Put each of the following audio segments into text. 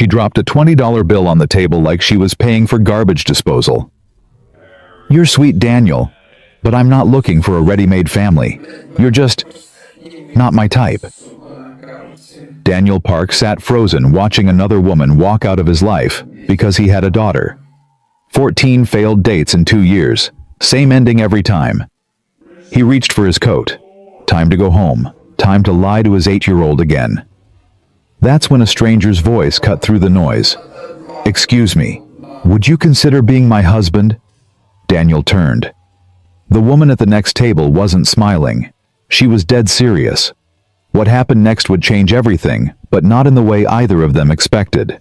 She dropped a $20 bill on the table like she was paying for garbage disposal. "You're sweet, Daniel, but I'm not looking for a ready-made family. You're just not my type." Daniel Park sat frozen watching another woman walk out of his life because he had a daughter. 14 failed dates in 2 years. Same ending every time. He reached for his coat. Time to go home. Time to lie to his 8-year-old again. That's when a stranger's voice cut through the noise. "Excuse me, would you consider being my husband?" Daniel turned. The woman at the next table wasn't smiling. She was dead serious. What happened next would change everything, but not in the way either of them expected.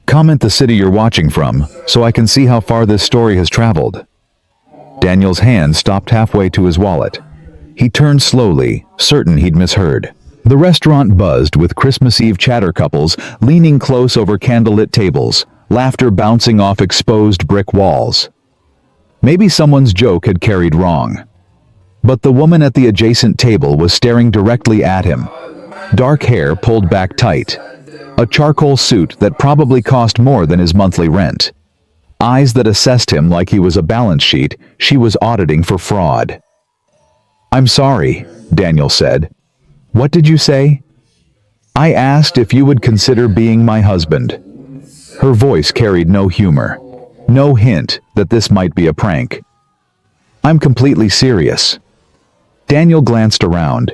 "Comment the city you're watching from, so I can see how far this story has traveled." Daniel's hand stopped halfway to his wallet. He turned slowly, certain he'd misheard. The restaurant buzzed with Christmas Eve chatter couples leaning close over candlelit tables, laughter bouncing off exposed brick walls. Maybe someone's joke had carried wrong. But the woman at the adjacent table was staring directly at him. Dark hair pulled back tight. A charcoal suit that probably cost more than his monthly rent. Eyes that assessed him like he was a balance sheet she was auditing for fraud. "I'm sorry," Daniel said. "What did you say?" "I asked if you would consider being my husband." Her voice carried no humor. No hint that this might be a prank. "I'm completely serious." Daniel glanced around.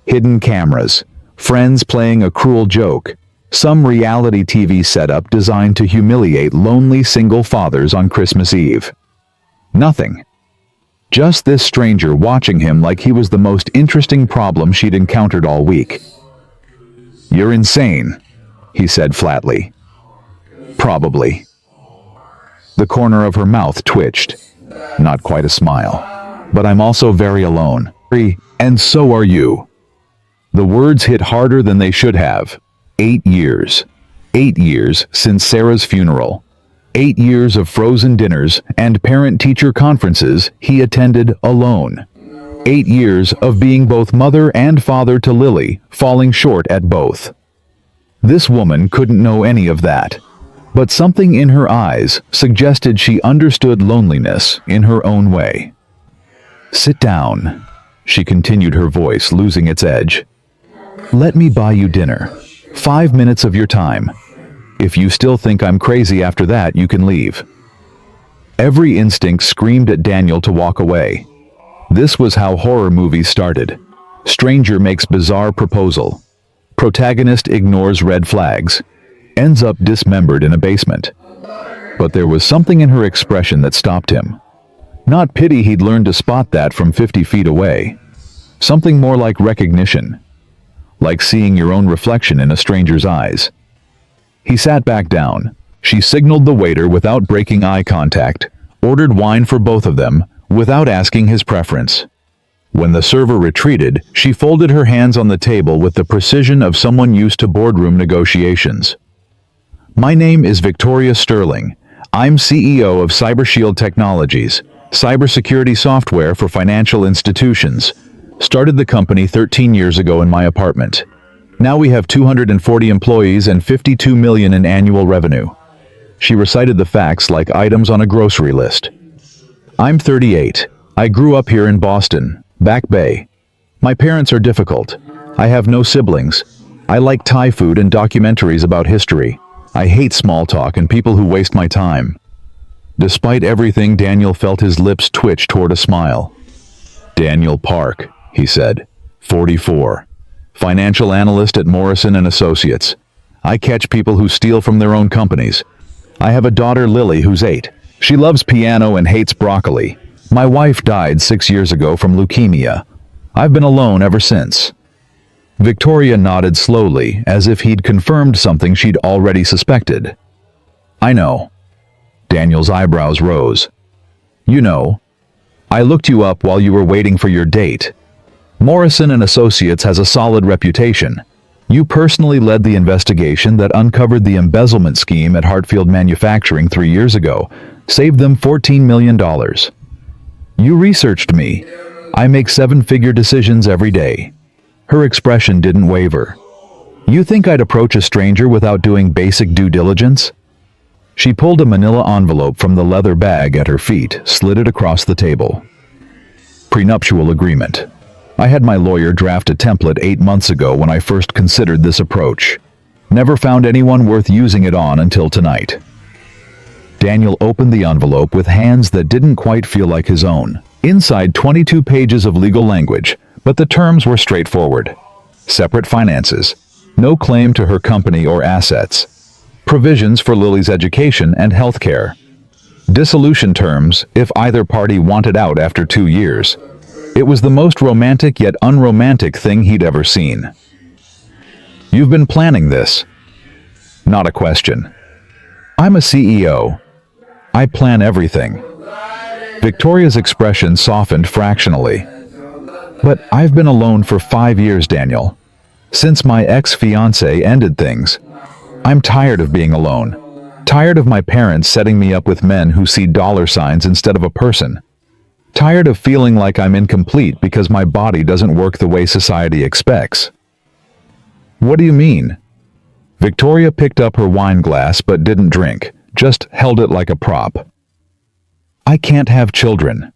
Hidden cameras, friends playing a cruel joke, some reality TV setup designed to humiliate lonely single fathers on Christmas Eve. Nothing. Just this stranger watching him like he was the most interesting problem she'd encountered all week. "You're insane," he said flatly. "Probably." The corner of her mouth twitched. Not quite a smile. "But I'm also very alone. And so are you." The words hit harder than they should have. 8 years. 8 years since Sarah's funeral. 8 years of frozen dinners and parent-teacher conferences he attended alone. 8 years of being both mother and father to Lily, falling short at both. This woman couldn't know any of that. But something in her eyes suggested she understood loneliness in her own way. "Sit down," she continued, her voice losing its edge. "Let me buy you dinner. 5 minutes of your time. If you still think I'm crazy after that, you can leave." Every instinct screamed at Daniel to walk away. This was how horror movies started. Stranger makes bizarre proposal. Protagonist ignores red flags. Ends up dismembered in a basement. But there was something in her expression that stopped him. Not pity, he'd learned to spot that from 50 feet away. Something more like recognition. Like seeing your own reflection in a stranger's eyes. He sat back down. She signaled the waiter without breaking eye contact, ordered wine for both of them, without asking his preference. When the server retreated, she folded her hands on the table with the precision of someone used to boardroom negotiations. "My name is Victoria Sterling. I'm CEO of CyberShield Technologies, cybersecurity software for financial institutions. Started the company 13 years ago in my apartment. Now we have 240 employees and 52 million in annual revenue." She recited the facts like items on a grocery list. "I'm 38. I grew up here in Boston, Back Bay. My parents are difficult. I have no siblings. I like Thai food and documentaries about history. I hate small talk and people who waste my time." Despite everything, Daniel felt his lips twitch toward a smile. "Daniel Park," he said, 44. "Financial analyst at Morrison & Associates. I catch people who steal from their own companies. I have a daughter, Lily, who's 8. She loves piano and hates broccoli. My wife died 6 years ago from leukemia. I've been alone ever since." Victoria nodded slowly, as if he'd confirmed something she'd already suspected. "I know." Daniel's eyebrows rose. "You know. I looked you up while you were waiting for your date. Morrison & Associates has a solid reputation. You personally led the investigation that uncovered the embezzlement scheme at Hartfield Manufacturing 3 years ago, saved them $14 million. You researched me. I make 7-figure decisions every day." Her expression didn't waver. You think I'd approach a stranger without doing basic due diligence? She pulled a manila envelope from the leather bag at her feet, slid it across the table. Prenuptial agreement. I had my lawyer draft a template 8 months ago when I first considered this approach. Never found anyone worth using it on until tonight. Daniel opened the envelope with hands that didn't quite feel like his own. Inside 22 pages of legal language, but the terms were straightforward. Separate finances. No claim to her company or assets. Provisions for Lily's education and health care. Dissolution terms if either party wanted out after 2 years. It was the most romantic yet unromantic thing he'd ever seen. You've been planning this. Not a question. I'm a CEO. I plan everything. Victoria's expression softened fractionally. But I've been alone for 5 years, Daniel. Since my ex-fiancé ended things. I'm tired of being alone. Tired of my parents setting me up with men who see dollar signs instead of a person. Tired of feeling like I'm incomplete because my body doesn't work the way society expects. What do you mean? Victoria picked up her wine glass but didn't drink, just held it like a prop. I can't have children.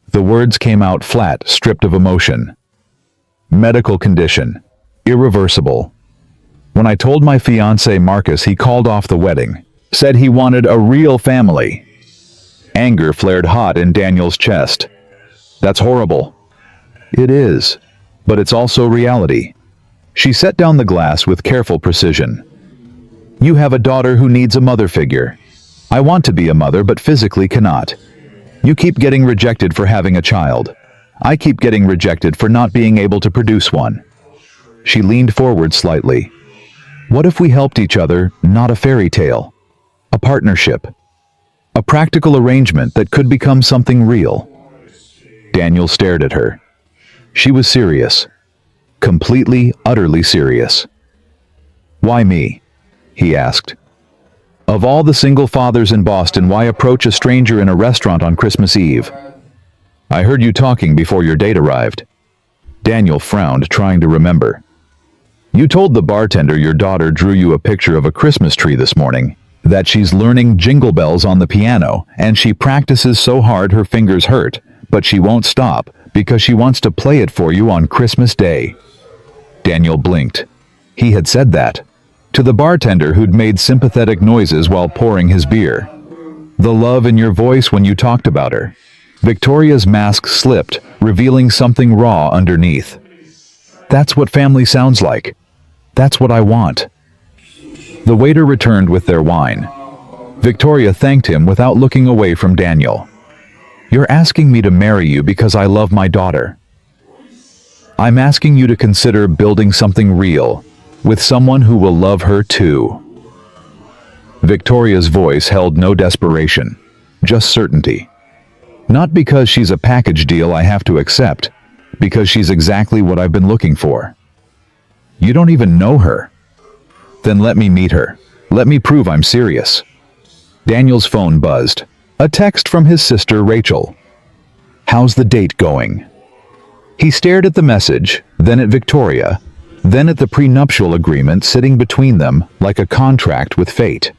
The words came out flat, stripped of emotion. Medical condition. Irreversible. When I told my fiancé Marcus, he called off the wedding. Said he wanted a real family. Anger flared hot in Daniel's chest. That's horrible. It is, but it's also reality. She set down the glass with careful precision. You have a daughter who needs a mother figure. I want to be a mother but physically cannot. You keep getting rejected for having a child. I keep getting rejected for not being able to produce one. She leaned forward slightly. What if we helped each other, not a fairy tale? A partnership. A practical arrangement that could become something real. Daniel stared at her. She was serious. Completely, utterly serious. Why me? He asked. Of all the single fathers in Boston, why approach a stranger in a restaurant on Christmas Eve? I heard you talking before your date arrived. Daniel frowned, trying to remember. You told the bartender your daughter drew you a picture of a Christmas tree this morning. That she's learning Jingle Bells on the piano, and she practices so hard her fingers hurt, but she won't stop because she wants to play it for you on Christmas Day. Daniel blinked. He had said that. To the bartender who'd made sympathetic noises while pouring his beer. The love in your voice when you talked about her. Victoria's mask slipped, revealing something raw underneath. That's what family sounds like. That's what I want. The waiter returned with their wine. Victoria thanked him without looking away from Daniel. You're asking me to marry you because I love my daughter. I'm asking you to consider building something real, with someone who will love her too. Victoria's voice held no desperation, just certainty. Not because she's a package deal I have to accept, because she's exactly what I've been looking for. You don't even know her. Then let me meet her. Let me prove I'm serious. Daniel's phone buzzed. A text from his sister Rachel. How's the date going? He stared at the message, then at Victoria, then at the prenuptial agreement sitting between them like a contract with fate.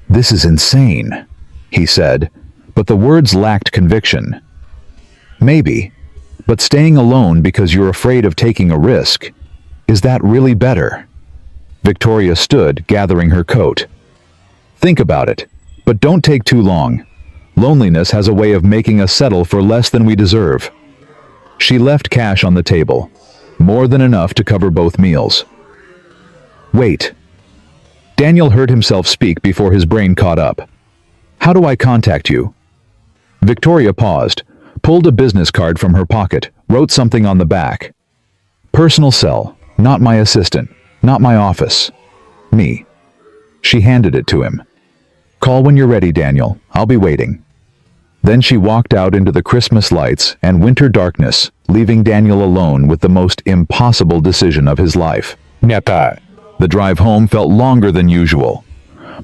This is insane, he said, but the words lacked conviction. Maybe, but staying alone because you're afraid of taking a risk, is that really better? Victoria stood, gathering her coat. Think about it, but don't take too long. Loneliness has a way of making us settle for less than we deserve. She left cash on the table, more than enough to cover both meals. Wait. Daniel heard himself speak before his brain caught up. How do I contact you? Victoria paused, pulled a business card from her pocket, wrote something on the back. Personal cell, not my assistant. Not my office. Me. She handed it to him. Call when you're ready, Daniel. I'll be waiting. Then she walked out into the Christmas lights and winter darkness, leaving Daniel alone with the most impossible decision of his life. The drive home felt longer than usual.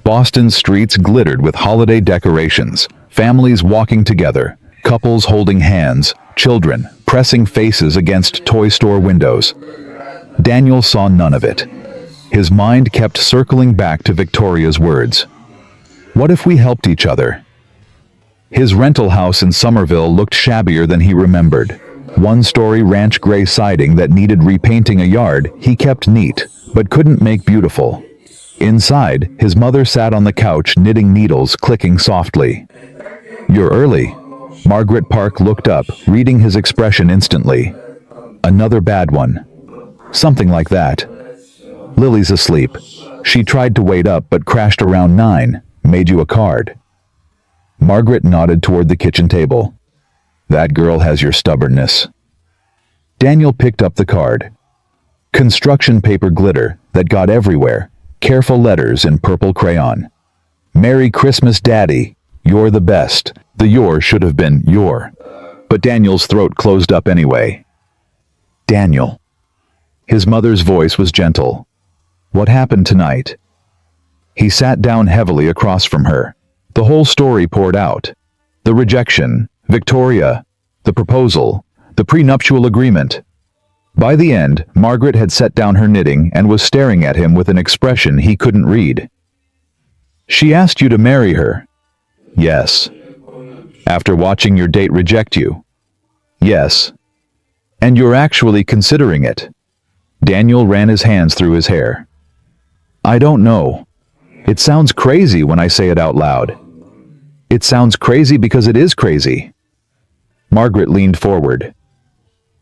Boston's streets glittered with holiday decorations, families walking together, couples holding hands, children pressing faces against toy store windows. Daniel saw none of it. His mind kept circling back to Victoria's words. What if we helped each other? His rental house in Somerville looked shabbier than he remembered. One-story ranch gray siding that needed repainting a yard he kept neat, but couldn't make beautiful. Inside, his mother sat on the couch knitting needles clicking softly. "You're early." Margaret Park looked up, reading his expression instantly. "Another bad one." Something like that. "Lily's asleep. She tried to wait up but crashed around 9. Made you a card." Margaret nodded toward the kitchen table. "That girl has your stubbornness." Daniel picked up the card. Construction paper glitter that got everywhere. Careful letters in purple crayon. "Merry Christmas, Daddy. You're the best." The "your" should have been "your." But Daniel's throat closed up anyway. "Daniel." His mother's voice was gentle. "What happened tonight?" He sat down heavily across from her. The whole story poured out. The rejection, Victoria, the proposal, the prenuptial agreement. By the end, Margaret had set down her knitting and was staring at him with an expression he couldn't read. "She asked you to marry her?" "Yes." "After watching your date reject you?" "Yes." "And you're actually considering it?" Daniel ran his hands through his hair. "I don't know. It sounds crazy when I say it out loud." "It sounds crazy because it is crazy." Margaret leaned forward.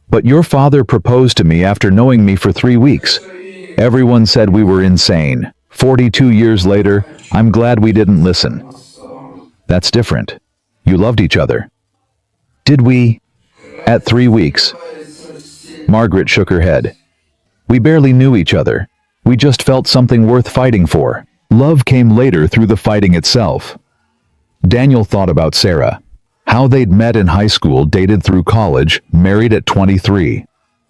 "But your father proposed to me after knowing me for 3 weeks. Everyone said we were insane. 42 years later, I'm glad we didn't listen." "That's different. You loved each other." "Did we?" "At 3 weeks." Margaret shook her head. "We barely knew each other. We just felt something worth fighting for. Love came later through the fighting itself." Daniel thought about Sarah. How they'd met in high school, dated through college, married at 23.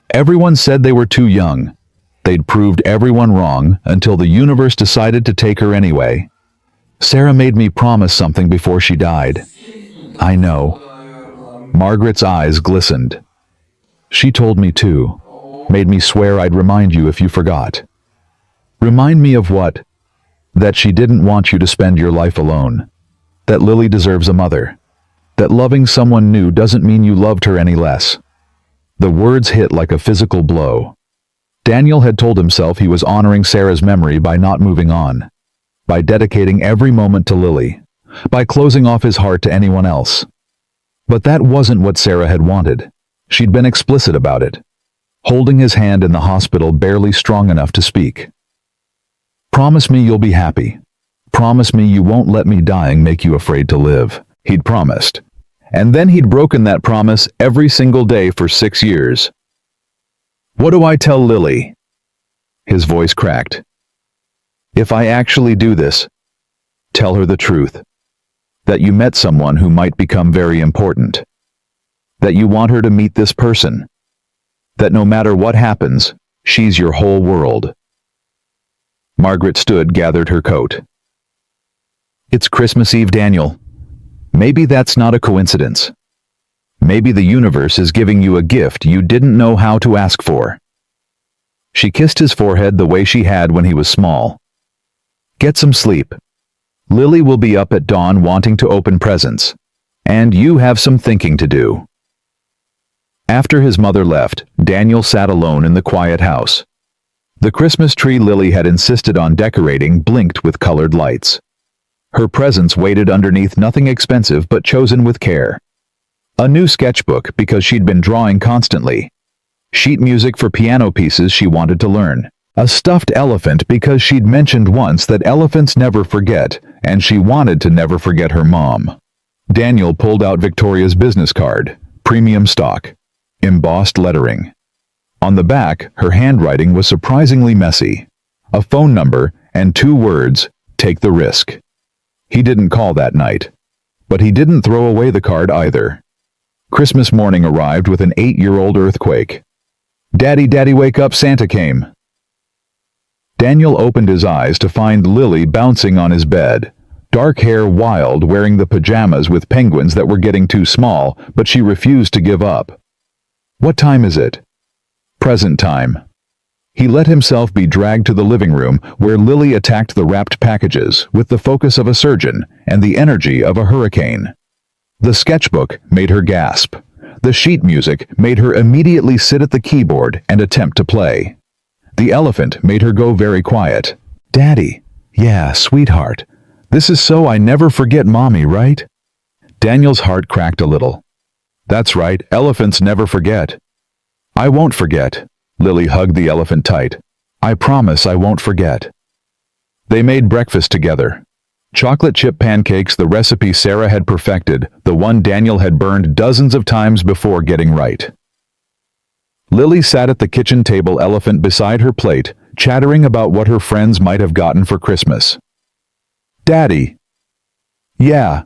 Everyone said they were too young. They'd proved everyone wrong until the universe decided to take her anyway. "Sarah made me promise something before she died." "I know." Margaret's eyes glistened. "She told me too. Made me swear I'd remind you if you forgot." "Remind me of what?" "That she didn't want you to spend your life alone. That Lily deserves a mother. That loving someone new doesn't mean you loved her any less." The words hit like a physical blow. Daniel had told himself he was honoring Sarah's memory by not moving on, by dedicating every moment to Lily, by closing off his heart to anyone else. But that wasn't what Sarah had wanted. She'd been explicit about it, holding his hand in the hospital barely strong enough to speak. "Promise me you'll be happy. Promise me you won't let me dying make you afraid to live," he'd promised. And then he'd broken that promise every single day for 6 years. "What do I tell Lily?" His voice cracked. "If I actually do this, tell her the truth. That you met someone who might become very important. That you want her to meet this person. That no matter what happens, she's your whole world." Margaret stood, gathered her coat. "It's Christmas Eve, Daniel. Maybe that's not a coincidence. Maybe the universe is giving you a gift you didn't know how to ask for." She kissed his forehead the way she had when he was small. "Get some sleep. Lily will be up at dawn wanting to open presents. And you have some thinking to do." After his mother left, Daniel sat alone in the quiet house. The Christmas tree Lily had insisted on decorating blinked with colored lights. Her presents waited underneath nothing expensive but chosen with care. A new sketchbook because she'd been drawing constantly. Sheet music for piano pieces she wanted to learn. A stuffed elephant because she'd mentioned once that elephants never forget, and she wanted to never forget her mom. Daniel pulled out Victoria's business card, premium stock, embossed lettering. On the back, her handwriting was surprisingly messy. A phone number and 2 words, "Take the risk." He didn't call that night. But he didn't throw away the card either. Christmas morning arrived with an 8-year-old earthquake. "Daddy, Daddy, wake up, Santa came." Daniel opened his eyes to find Lily bouncing on his bed, dark hair wild, wearing the pajamas with penguins that were getting too small, but she refused to give up. "What time is it?" "Present time." He let himself be dragged to the living room where Lily attacked the wrapped packages with the focus of a surgeon and the energy of a hurricane. The sketchbook made her gasp. The sheet music made her immediately sit at the keyboard and attempt to play. The elephant made her go very quiet. "Daddy, yeah, sweetheart. This is so I never forget Mommy, right?" Daniel's heart cracked a little. "That's right, elephants never forget." "I won't forget." Lily hugged the elephant tight. "I promise I won't forget." They made breakfast together. Chocolate chip pancakes, the recipe Sarah had perfected, the one Daniel had burned dozens of times before getting right. Lily sat at the kitchen table, elephant beside her plate, chattering about what her friends might have gotten for Christmas. "Daddy." "Yeah.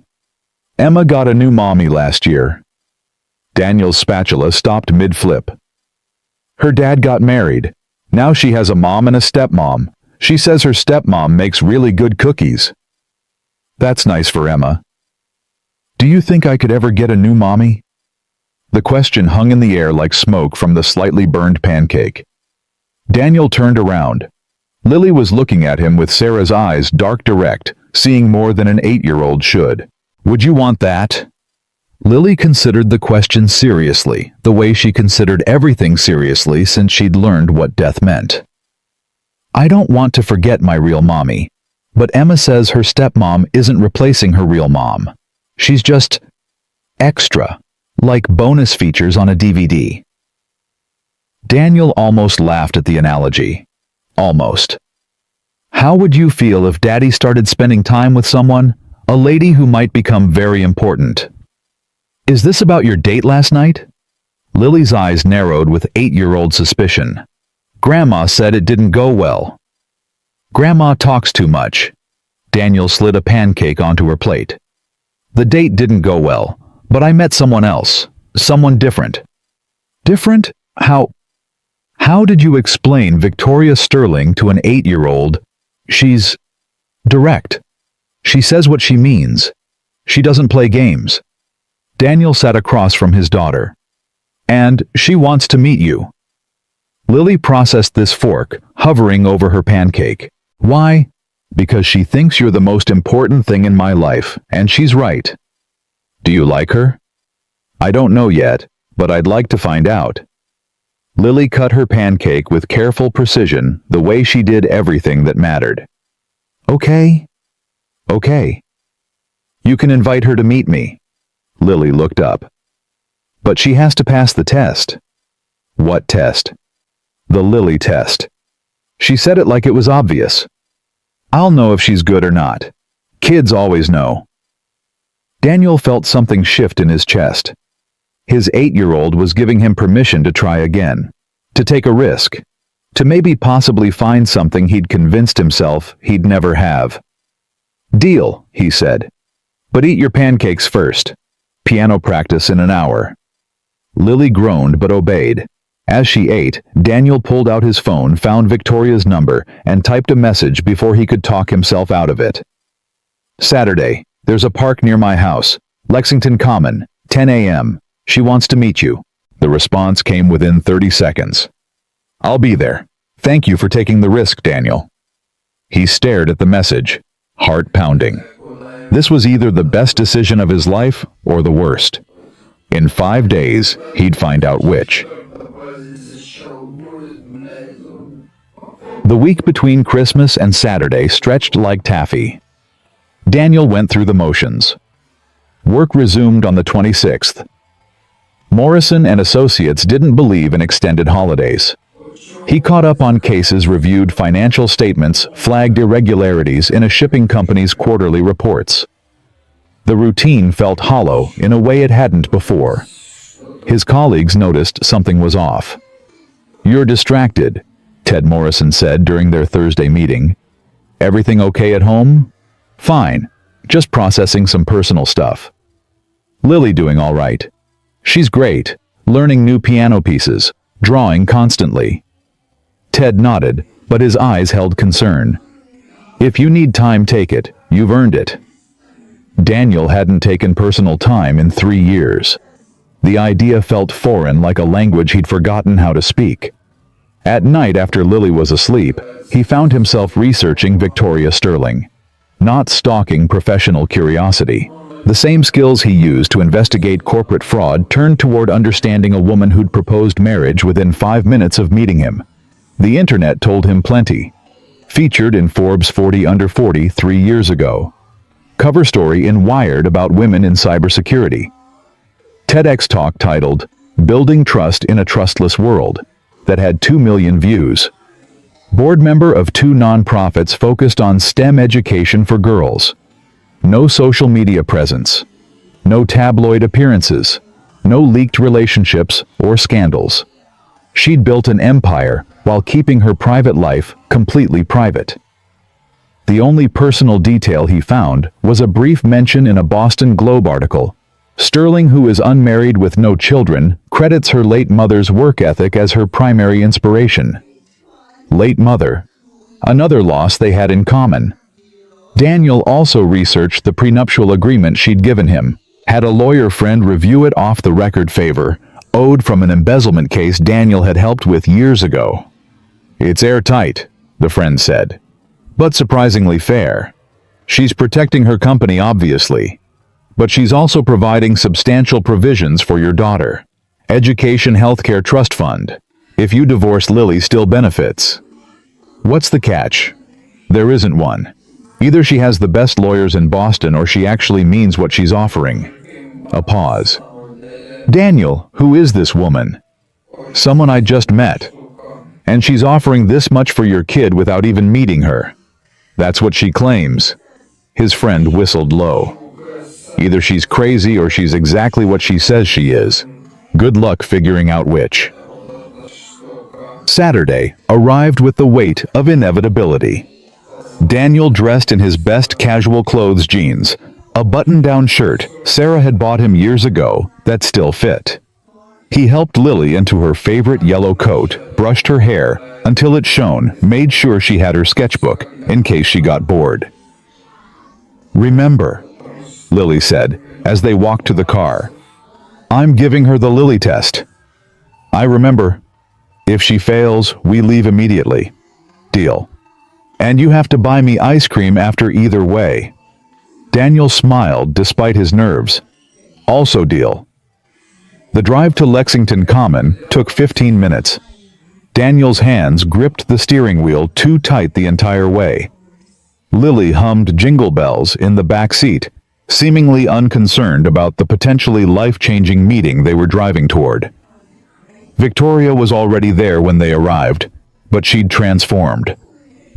Emma got a new mommy last year." Daniel's spatula stopped mid-flip. "Her dad got married. Now she has a mom and a stepmom. She says her stepmom makes really good cookies." "That's nice for Emma." "Do you think I could ever get a new mommy?" The question hung in the air like smoke from the slightly burned pancake. Daniel turned around. Lily was looking at him with Sarah's eyes dark direct, seeing more than an 8-year-old should. "Would you want that?" Lily considered the question seriously, the way she considered everything seriously since she'd learned what death meant. "I don't want to forget my real mommy, but Emma says her stepmom isn't replacing her real mom. She's just extra, like bonus features on a DVD." Daniel almost laughed at the analogy. Almost. "How would you feel if Daddy started spending time with someone, a lady who might become very important?" "Is this about your date last night?" Lily's eyes narrowed with 8-year-old suspicion. "Grandma said it didn't go well." "Grandma talks too much." Daniel slid a pancake onto her plate. "The date didn't go well, but I met someone else, someone different." "Different? How did you explain Victoria Sterling to an 8-year-old? She's direct. She says what she means. She doesn't play games." Daniel sat across from his daughter. "And she wants to meet you." Lily processed this fork, hovering over her pancake. "Why?" "Because she thinks you're the most important thing in my life, and she's right." "Do you like her?" "I don't know yet, but I'd like to find out." Lily cut her pancake with careful precision, the way she did everything that mattered. "Okay. Okay. You can invite her to meet me." Lily looked up. "But she has to pass the test." "What test?" "The Lily test." She said it like it was obvious. "I'll know if she's good or not. Kids always know." Daniel felt something shift in his chest. His 8-year-old was giving him permission to try again, to take a risk, to maybe possibly find something he'd convinced himself he'd never have. "Deal," he said. "But eat your pancakes first. Piano practice in an hour." Lily groaned but obeyed. As she ate, Daniel pulled out his phone, found Victoria's number, and typed a message before he could talk himself out of it. "Saturday, there's a park near my house, Lexington Common, 10 a.m. She wants to meet you." The response came within 30 seconds. "I'll be there. Thank you for taking the risk, Daniel." He stared at the message, heart pounding. This was either the best decision of his life or the worst. In 5 days, he'd find out which. The week between Christmas and Saturday stretched like taffy. Daniel went through the motions. Work resumed on the 26th. Morrison and Associates didn't believe in extended holidays. He caught up on cases, reviewed financial statements, flagged irregularities in a shipping company's quarterly reports. The routine felt hollow in a way it hadn't before. His colleagues noticed something was off. "You're distracted," Ted Morrison said during their Thursday meeting. "Everything okay at home?" "Fine. Just processing some personal stuff." "Lily doing all right?" "She's great. Learning new piano pieces. Drawing constantly." Ted nodded, but his eyes held concern. "If you need time, take it. You've earned it." Daniel hadn't taken personal time in 3 years. The idea felt foreign, like a language he'd forgotten how to speak. At night after Lily was asleep, he found himself researching Victoria Sterling. Not stalking professional curiosity. The same skills he used to investigate corporate fraud turned toward understanding a woman who'd proposed marriage within 5 minutes of meeting him. The internet told him plenty. Featured in Forbes 40 Under 40 3 years ago. Cover story in Wired about women in cybersecurity. TEDx talk titled, Building Trust in a Trustless World, that had 2 million views. Board member of 2 nonprofits focused on STEM education for girls. No social media presence. No tabloid appearances. No leaked relationships or scandals. She'd built an empire while keeping her private life completely private. The only personal detail he found was a brief mention in a Boston Globe article. Sterling, who is unmarried with no children, credits her late mother's work ethic as her primary inspiration. Late mother. Another loss they had in common. Daniel also researched the prenuptial agreement she'd given him, had a lawyer friend review it off the record favor, owed from an embezzlement case Daniel had helped with years ago. It's airtight, the friend said. But surprisingly fair. She's protecting her company obviously. But she's also providing substantial provisions for your daughter. Education Healthcare Trust Fund. If you divorce, Lily still benefits. What's the catch? There isn't one. Either she has the best lawyers in Boston or she actually means what she's offering. A pause. Daniel, who is this woman? Someone I just met. And she's offering this much for your kid without even meeting her. That's what she claims. His friend whistled low. Either she's crazy or she's exactly what she says she is. Good luck figuring out which. Saturday arrived with the weight of inevitability. Daniel dressed in his best casual clothes jeans, a button-down shirt Sarah had bought him years ago that still fit. He helped Lily into her favorite yellow coat, brushed her hair until it shone, made sure she had her sketchbook in case she got bored. Remember, Lily said as they walked to the car. I'm giving her the Lily test. I remember. If she fails, we leave immediately. Deal. And you have to buy me ice cream after either way. Daniel smiled despite his nerves. Also deal. The drive to Lexington Common took 15 minutes. Daniel's hands gripped the steering wheel too tight the entire way. Lily hummed Jingle Bells in the back seat, seemingly unconcerned about the potentially life-changing meeting they were driving toward. Victoria was already there when they arrived, but she'd transformed.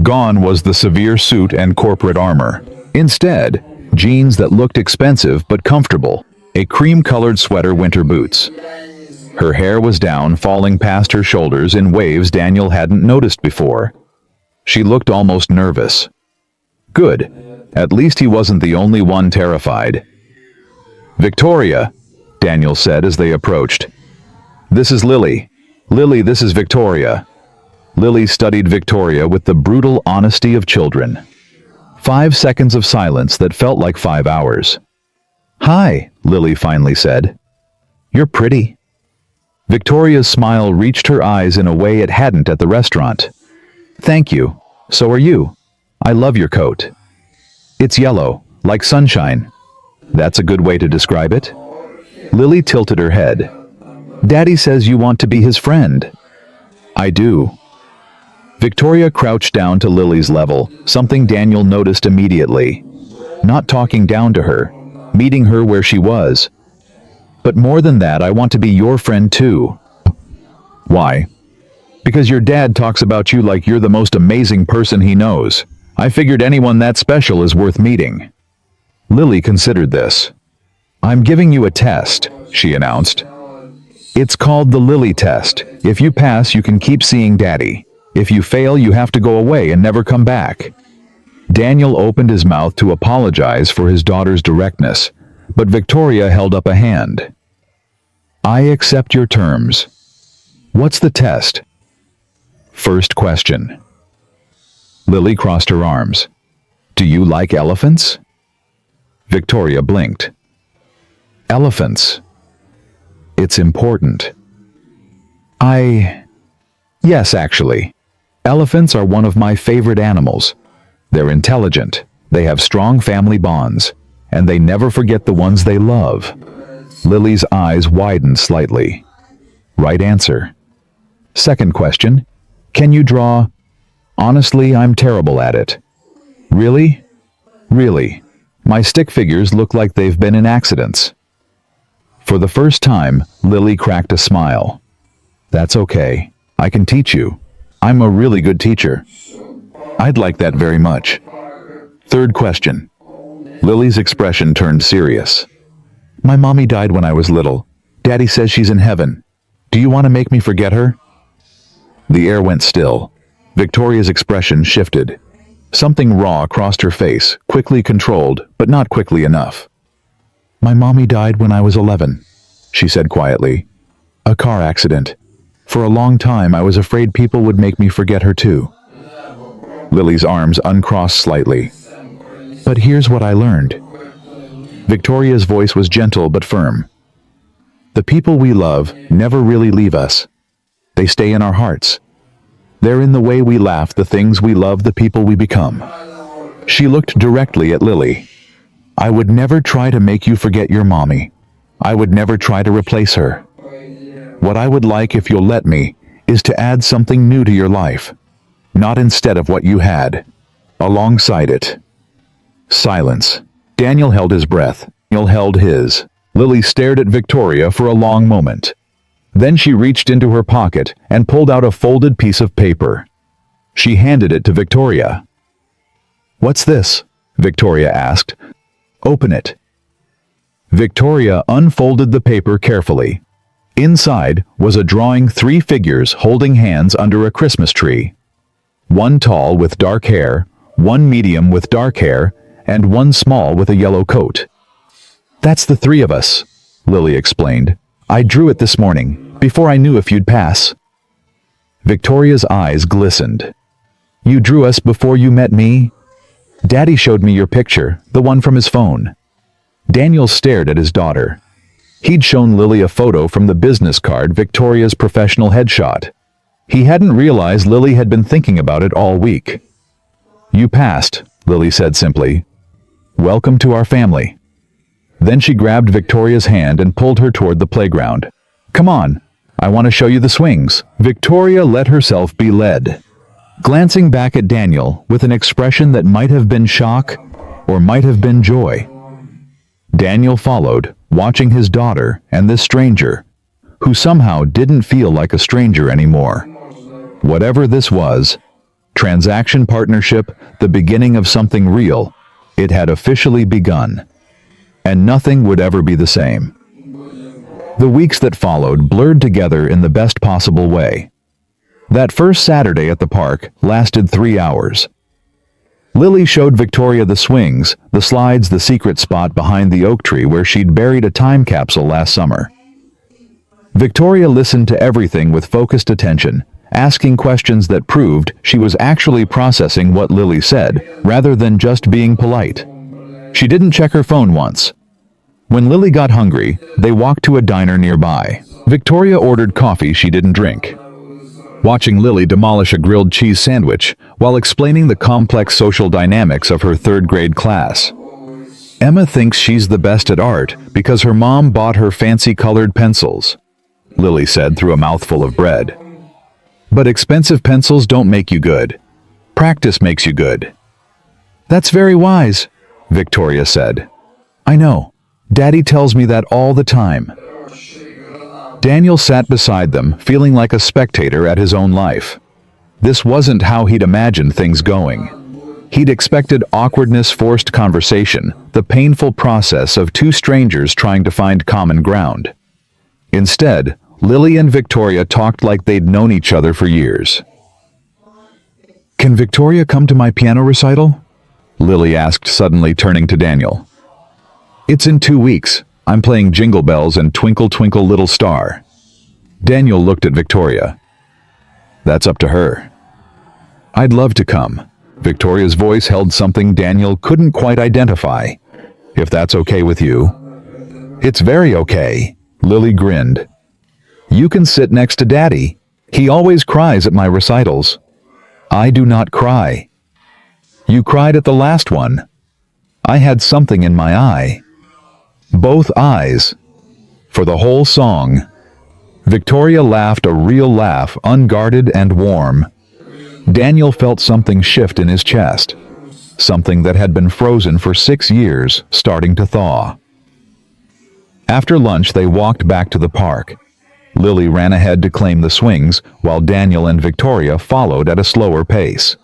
Gone was the severe suit and corporate armor. Instead, jeans that looked expensive but comfortable, a cream-colored sweater, winter boots. Her hair was down, falling past her shoulders in waves Daniel hadn't noticed before. She looked almost nervous. Good. At least he wasn't the only one terrified. Victoria, Daniel said as they approached. This is Lily. Lily, this is Victoria. Lily studied Victoria with the brutal honesty of children. 5 seconds of silence that felt like 5 hours. Hi, Lily finally said. You're pretty. Victoria's smile reached her eyes in a way it hadn't at the restaurant. Thank you. So are you. I love your coat. It's yellow, like sunshine. That's a good way to describe it. Lily tilted her head. Daddy says you want to be his friend. I do. Victoria crouched down to Lily's level, something Daniel noticed immediately. Not talking down to her, meeting her where she was. But more than that, I want to be your friend too. Why? Because your dad talks about you like you're the most amazing person he knows. I figured anyone that special is worth meeting. Lily considered this. I'm giving you a test, she announced. It's called the Lily test. If you pass, you can keep seeing Daddy. If you fail, you have to go away and never come back. Daniel opened his mouth to apologize for his daughter's directness, but Victoria held up a hand. I accept your terms. What's the test? First question. Lily crossed her arms. Do you like elephants? Victoria blinked. Elephants. It's important. Yes, actually. Elephants are one of my favorite animals. They're intelligent, they have strong family bonds, and they never forget the ones they love. Lily's eyes widened slightly. Right answer. Second question. Can you draw? Honestly, I'm terrible at it. Really? Really. My stick figures look like they've been in accidents. For the first time, Lily cracked a smile. That's okay. I can teach you. I'm a really good teacher. I'd like that very much. Third question. Lily's expression turned serious. My mommy died when I was little. Daddy says she's in heaven. Do you want to make me forget her? The air went still. Victoria's expression shifted. Something raw crossed her face, quickly controlled, but not quickly enough. My mommy died when I was 11, she said quietly. A car accident. For a long time I was afraid people would make me forget her too. Lily's arms uncrossed slightly. But here's what I learned. Victoria's voice was gentle but firm. The people we love never really leave us. They stay in our hearts. They're in the way we laugh, the things we love, the people we become. She looked directly at Lily. I would never try to make you forget your mommy. I would never try to replace her. What I would like, if you'll let me, is to add something new to your life. Not instead of what you had. Alongside it. Silence. Daniel held his breath. Daniel held his. Lily stared at Victoria for a long moment. Then she reached into her pocket and pulled out a folded piece of paper. She handed it to Victoria. What's this? Victoria asked. Open it. Victoria unfolded the paper carefully. Inside was a drawing, 3 figures holding hands under a Christmas tree. One tall with dark hair, one medium with dark hair, and one small with a yellow coat. That's the 3 of us, Lily explained. I drew it this morning, before I knew if you'd pass. Victoria's eyes glistened. You drew us before you met me? Daddy showed me your picture, the one from his phone. Daniel stared at his daughter. He'd shown Lily a photo from the business card, Victoria's professional headshot. He hadn't realized Lily had been thinking about it all week. You passed, Lily said simply. Welcome to our family. Then she grabbed Victoria's hand and pulled her toward the playground. Come on, I want to show you the swings. Victoria let herself be led. Glancing back at Daniel with an expression that might have been shock or might have been joy. Daniel followed, watching his daughter and this stranger, who somehow didn't feel like a stranger anymore. Whatever this was, transaction, partnership, the beginning of something real, it had officially begun. And nothing would ever be the same. The weeks that followed blurred together in the best possible way. That first Saturday at the park lasted 3 hours. Lily showed Victoria the swings, the slides, the secret spot behind the oak tree where she'd buried a time capsule last summer. Victoria listened to everything with focused attention, asking questions that proved she was actually processing what Lily said, rather than just being polite. She didn't check her phone once. When Lily got hungry, they walked to a diner nearby. Victoria ordered coffee she didn't drink. Watching Lily demolish a grilled cheese sandwich while explaining the complex social dynamics of her 3rd grade class. Emma thinks she's the best at art because her mom bought her fancy colored pencils, Lily said through a mouthful of bread. But expensive pencils don't make you good. Practice makes you good. That's very wise, Victoria said. I know. Daddy tells me that all the time. Daniel sat beside them, feeling like a spectator at his own life. This wasn't how he'd imagined things going. He'd expected awkwardness, forced conversation, the painful process of 2 strangers trying to find common ground. Instead, Lily and Victoria talked like they'd known each other for years. Can Victoria come to my piano recital? Lily asked, suddenly turning to Daniel. It's in 2 weeks. I'm playing Jingle Bells and Twinkle Twinkle Little Star. Daniel looked at Victoria. That's up to her. I'd love to come. Victoria's voice held something Daniel couldn't quite identify. If that's okay with you. It's very okay, Lily grinned. You can sit next to Daddy. He always cries at my recitals. I do not cry. You cried at the last one. I had something in my eye. Both eyes. For the whole song. Victoria laughed a real laugh, unguarded and warm. Daniel felt something shift in his chest. Something that had been frozen for 6 years, starting to thaw. After lunch, they walked back to the park. Lily ran ahead to claim the swings, while Daniel and Victoria followed at a slower pace.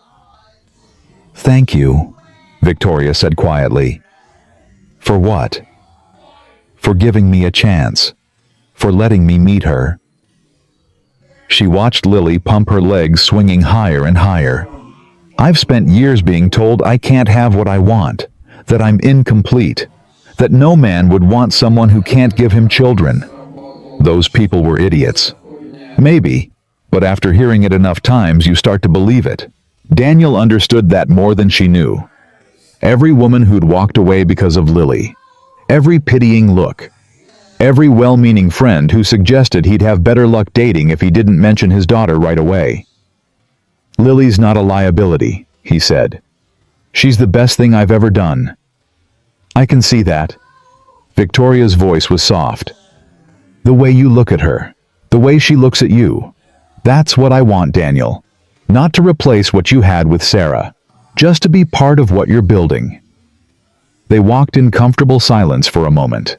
Thank you, Victoria said quietly. For what? For giving me a chance. For letting me meet her. She watched Lily pump her legs, swinging higher and higher. I've spent years being told I can't have what I want, that I'm incomplete, that no man would want someone who can't give him children. Those people were idiots. Maybe, but after hearing it enough times, you start to believe it. Daniel understood that more than she knew. Every woman who'd walked away because of Lily, every pitying look, every well-meaning friend who suggested he'd have better luck dating if he didn't mention his daughter right away. Lily's not a liability, he said. She's the best thing I've ever done. I can see that. Victoria's voice was soft. The way you look at her, the way she looks at you. That's what I want, Daniel. Not to replace what you had with Sarah, just to be part of what you're building. They walked in comfortable silence for a moment.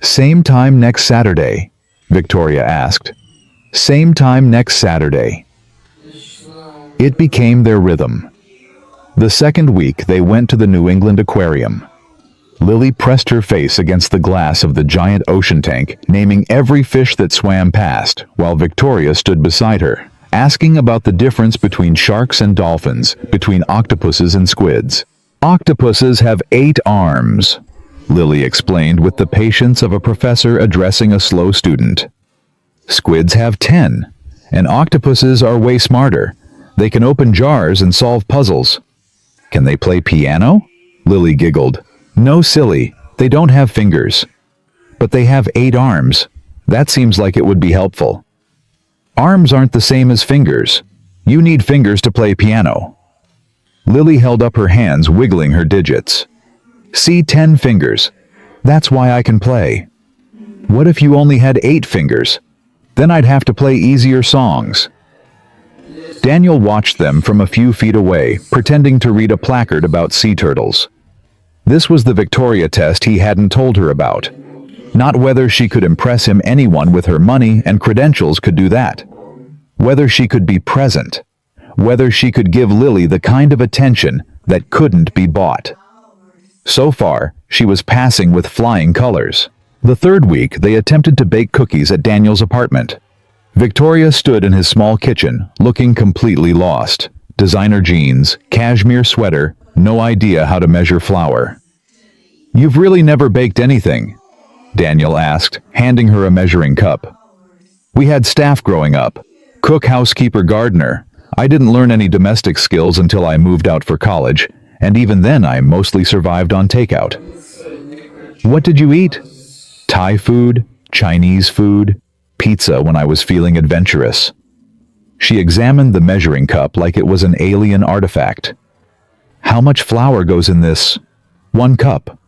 Same time next Saturday, Victoria asked. Same time next Saturday. It became their rhythm. The second week, they went to the New England Aquarium. Lily pressed her face against the glass of the giant ocean tank, naming every fish that swam past, while Victoria stood beside her, asking about the difference between sharks and dolphins, between octopuses and squids. Octopuses have 8 arms, Lily explained with the patience of a professor addressing a slow student. Squids have 10, and octopuses are way smarter. They can open jars and solve puzzles. Can they play piano? Lily giggled. No, silly, they don't have fingers. But they have 8 arms. That seems like it would be helpful. Arms aren't the same as fingers. You need fingers to play piano. Lily held up her hands, wiggling her digits. See, 10 fingers. That's why I can play. What if you only had 8 fingers? Then I'd have to play easier songs. Daniel watched them from a few feet away, pretending to read a placard about sea turtles. This was the Victoria test he hadn't told her about. Not whether she could impress him. Anyone with her money and credentials could do that. Whether she could be present. Whether she could give Lily the kind of attention that couldn't be bought. So far, she was passing with flying colors. The third week, they attempted to bake cookies at Daniel's apartment. Victoria stood in his small kitchen, looking completely lost. Designer jeans, cashmere sweater, no idea how to measure flour. You've really never baked anything? Daniel asked, handing her a measuring cup. We had staff growing up. Cook, housekeeper, gardener. I didn't learn any domestic skills until I moved out for college, and even then I mostly survived on takeout. What did you eat? Thai food, Chinese food, pizza when I was feeling adventurous. She examined the measuring cup like it was an alien artifact. How much flour goes in this? 1 cup.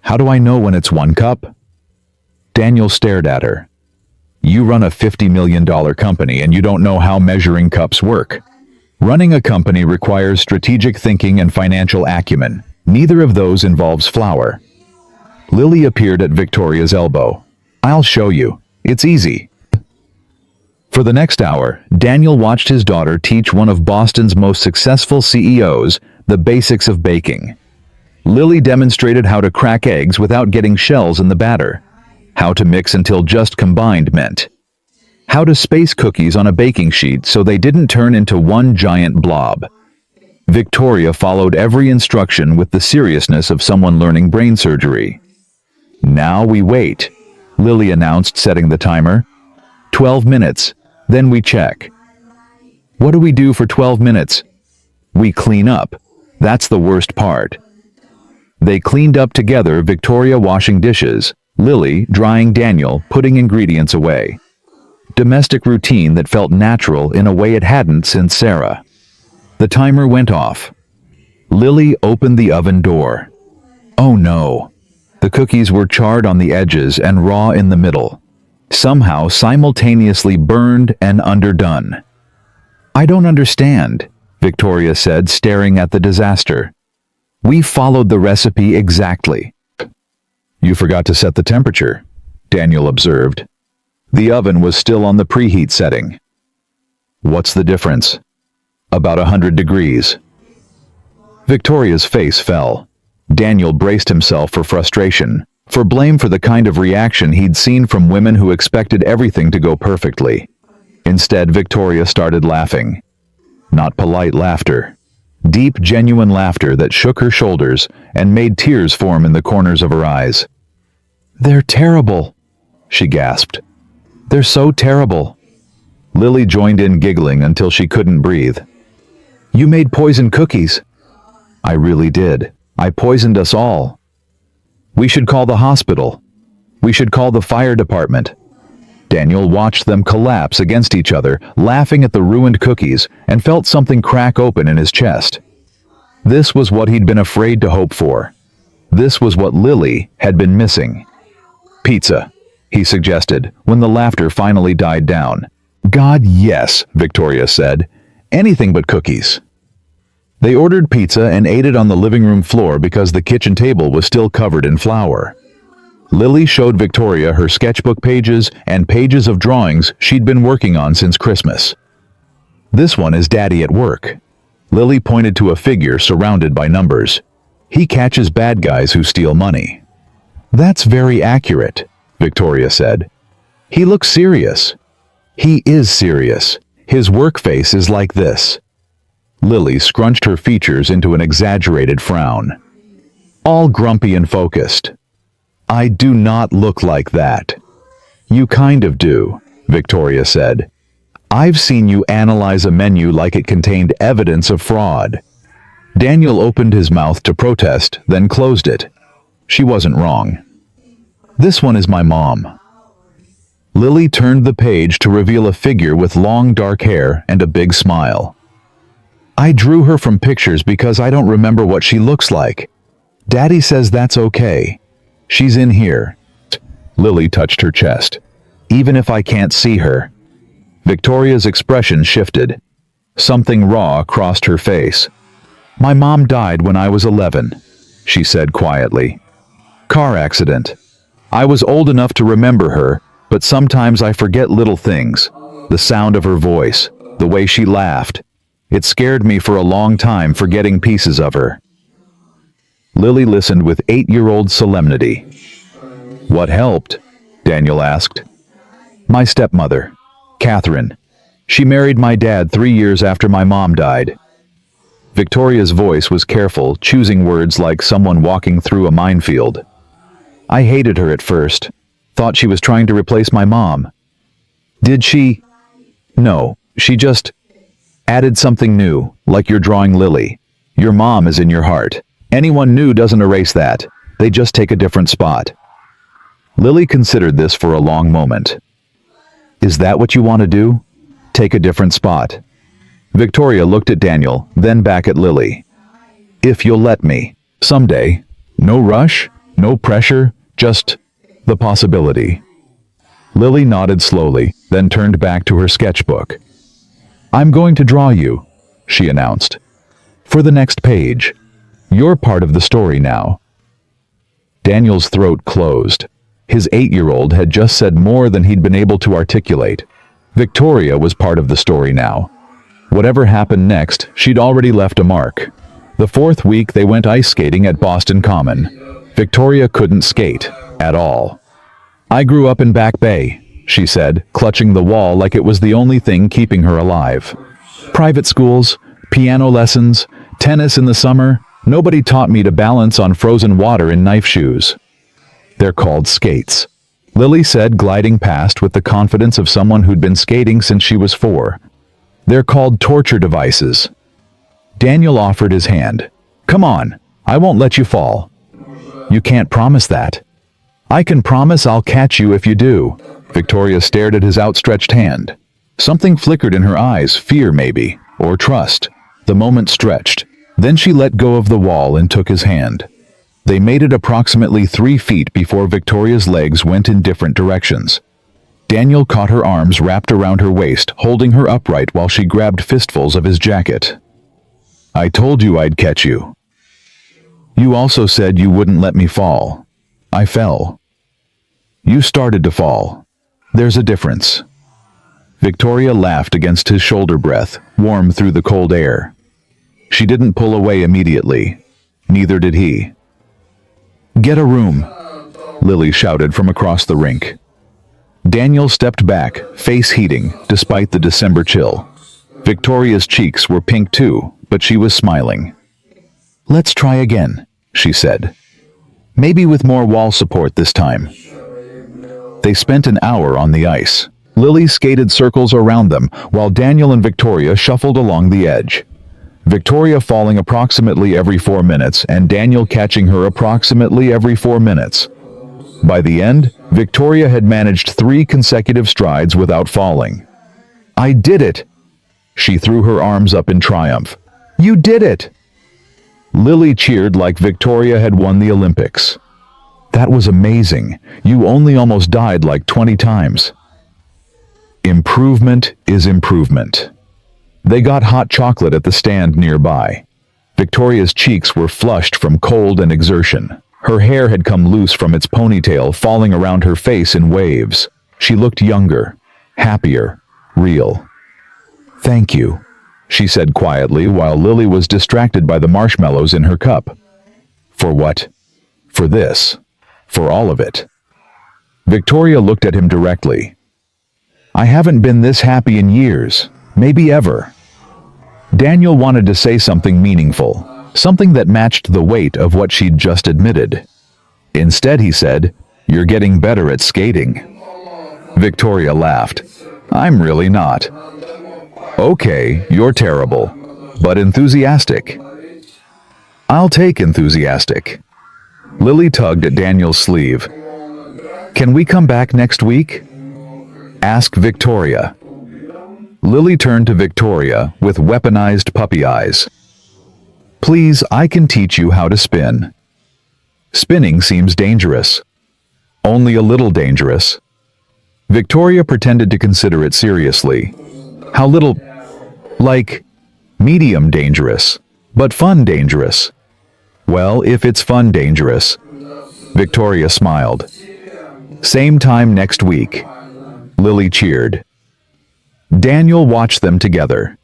How do I know when it's 1 cup? Daniel stared at her. You run a $50 million company and you don't know how measuring cups work. Running a company requires strategic thinking and financial acumen. Neither of those involves flour. Lily appeared at Victoria's elbow. I'll show you. It's easy. For the next hour, Daniel watched his daughter teach one of Boston's most successful CEOs the basics of baking. Lily demonstrated how to crack eggs without getting shells in the batter, how to mix until just combined meant, how to space cookies on a baking sheet so they didn't turn into one giant blob. Victoria followed every instruction with the seriousness of someone learning brain surgery. Now we wait, Lily announced, setting the timer. 12 minutes, then we check. What do we do for 12 minutes? We clean up. That's the worst part. They cleaned up together, Victoria washing dishes, Lily drying, Daniel putting ingredients away. domestic routine that felt natural in a way it hadn't since Sarah. The timer went off. Lily opened the oven door. Oh no! The cookies were charred on the edges and raw in the middle, somehow simultaneously burned and underdone. I don't understand, Victoria said, staring at the disaster. We followed the recipe exactly. You forgot to set the temperature, Daniel observed. The oven was still on the preheat setting. What's the difference? About 100 degrees. Victoria's face fell. Daniel braced himself for frustration, for blame for the kind of reaction he'd seen from women who expected everything to go perfectly. Instead, Victoria started laughing. Not polite laughter. Deep, genuine laughter that shook her shoulders and made tears form in the corners of her eyes. They're terrible, she gasped. They're so terrible. Lily joined in, giggling until she couldn't breathe. You made poison cookies. I really did. I poisoned us all. We should call the hospital. We should call the fire department. Daniel watched them collapse against each other, laughing at the ruined cookies, and felt something crack open in his chest. This was what he'd been afraid to hope for. This was what Lily had been missing. Pizza, he suggested, when the laughter finally died down. God, yes, Victoria said. Anything but cookies. They ordered pizza and ate it on the living room floor because the kitchen table was still covered in flour. Lily showed Victoria her sketchbook pages and pages of drawings she'd been working on since Christmas. This one is Daddy at work. Lily pointed to a figure surrounded by numbers. He catches bad guys who steal money. That's very accurate, Victoria said. He looks serious. He is serious. His work face is like this. Lily scrunched her features into an exaggerated frown. All grumpy and focused. I do not look like that. You kind of do, Victoria said. I've seen you analyze a menu like it contained evidence of fraud. Daniel opened his mouth to protest, then closed it. She wasn't wrong. This one is my mom. Lily turned the page to reveal a figure with long dark hair and a big smile. I drew her from pictures because I don't remember what she looks like. Daddy says that's okay. She's in here. Lily touched her chest. Even if I can't see her. Victoria's expression shifted. Something raw crossed her face. My mom died when I was 11, she said quietly. Car accident. I was old enough to remember her, but sometimes I forget little things. The sound of her voice, the way she laughed. It scared me for a long time, forgetting pieces of her. Lily listened with 8-year-old solemnity. What helped? Daniel asked. My stepmother, Catherine. She married my dad 3 years after my mom died. Victoria's voice was careful, choosing words like someone walking through a minefield. I hated her at first. Thought she was trying to replace my mom. Did she? No, she just added something new, like you're drawing Lily. Your mom is in your heart. Anyone new doesn't erase that. They just take a different spot. Lily considered this for a long moment. Is that what you want to do? Take a different spot. Victoria looked at Daniel, then back at Lily. If you'll let me. Someday. No rush, no pressure, just the possibility. Lily nodded slowly, then turned back to her sketchbook. I'm going to draw you, she announced. For the next page. You're part of the story now. Daniel's throat closed. His 8-year-old had just said more than he'd been able to articulate. Victoria was part of the story now. Whatever happened next, she'd already left a mark. The 4th week they went ice skating at Boston Common. Victoria couldn't skate, at all. I grew up in Back Bay, she said, clutching the wall like it was the only thing keeping her alive. Private schools, piano lessons, tennis in the summer. Nobody taught me to balance on frozen water in knife shoes. They're called skates, Lily said, gliding past with the confidence of someone who'd been skating since she was 4. They're called torture devices. Daniel offered his hand. Come on, I won't let you fall. You can't promise that. I can promise I'll catch you if you do. Victoria stared at his outstretched hand. Something flickered in her eyes, fear maybe, or trust. The moment stretched. Then she let go of the wall and took his hand. They made it approximately 3 feet before Victoria's legs went in different directions. Daniel caught her arms wrapped around her waist, holding her upright while she grabbed fistfuls of his jacket. "I told you I'd catch you. You also said you wouldn't let me fall. I fell. You started to fall. There's a difference." Victoria laughed against his shoulder breath, warm through the cold air. She didn't pull away immediately. Neither did he. "Get a room," Lily shouted from across the rink. Daniel stepped back, face heating, despite the December chill. Victoria's cheeks were pink too, but she was smiling. "Let's try again," she said. "Maybe with more wall support this time." They spent an hour on the ice. Lily skated circles around them, while Daniel and Victoria shuffled along the edge. Victoria falling approximately every 4 minutes, and Daniel catching her approximately every 4 minutes. By the end, Victoria had managed 3 consecutive strides without falling. "I did it!" She threw her arms up in triumph. "You did it!" Lily cheered like Victoria had won the Olympics. "That was amazing. You only almost died like 20 times." Improvement is improvement. They got hot chocolate at the stand nearby. Victoria's cheeks were flushed from cold and exertion. Her hair had come loose from its ponytail, falling around her face in waves. She looked younger, happier, real. "Thank you," she said quietly while Lily was distracted by the marshmallows in her cup. "For what?" "For this. For all of it." Victoria looked at him directly. "I haven't been this happy in years, maybe ever." Daniel wanted to say something meaningful, something that matched the weight of what she'd just admitted. Instead he said, "You're getting better at skating." Victoria laughed. "I'm really not." "Okay, you're terrible, but enthusiastic." "I'll take enthusiastic." Lily tugged at Daniel's sleeve. "Can we come back next week?" asked Victoria. Lily turned to Victoria with weaponized puppy eyes. "Please, I can teach you how to spin." "Spinning seems dangerous." "Only a little dangerous." Victoria pretended to consider it seriously. "How little?" "Like, medium dangerous, but fun dangerous." "Well, if it's fun dangerous." Victoria smiled. "Same time next week." Lily cheered. Daniel watched them together.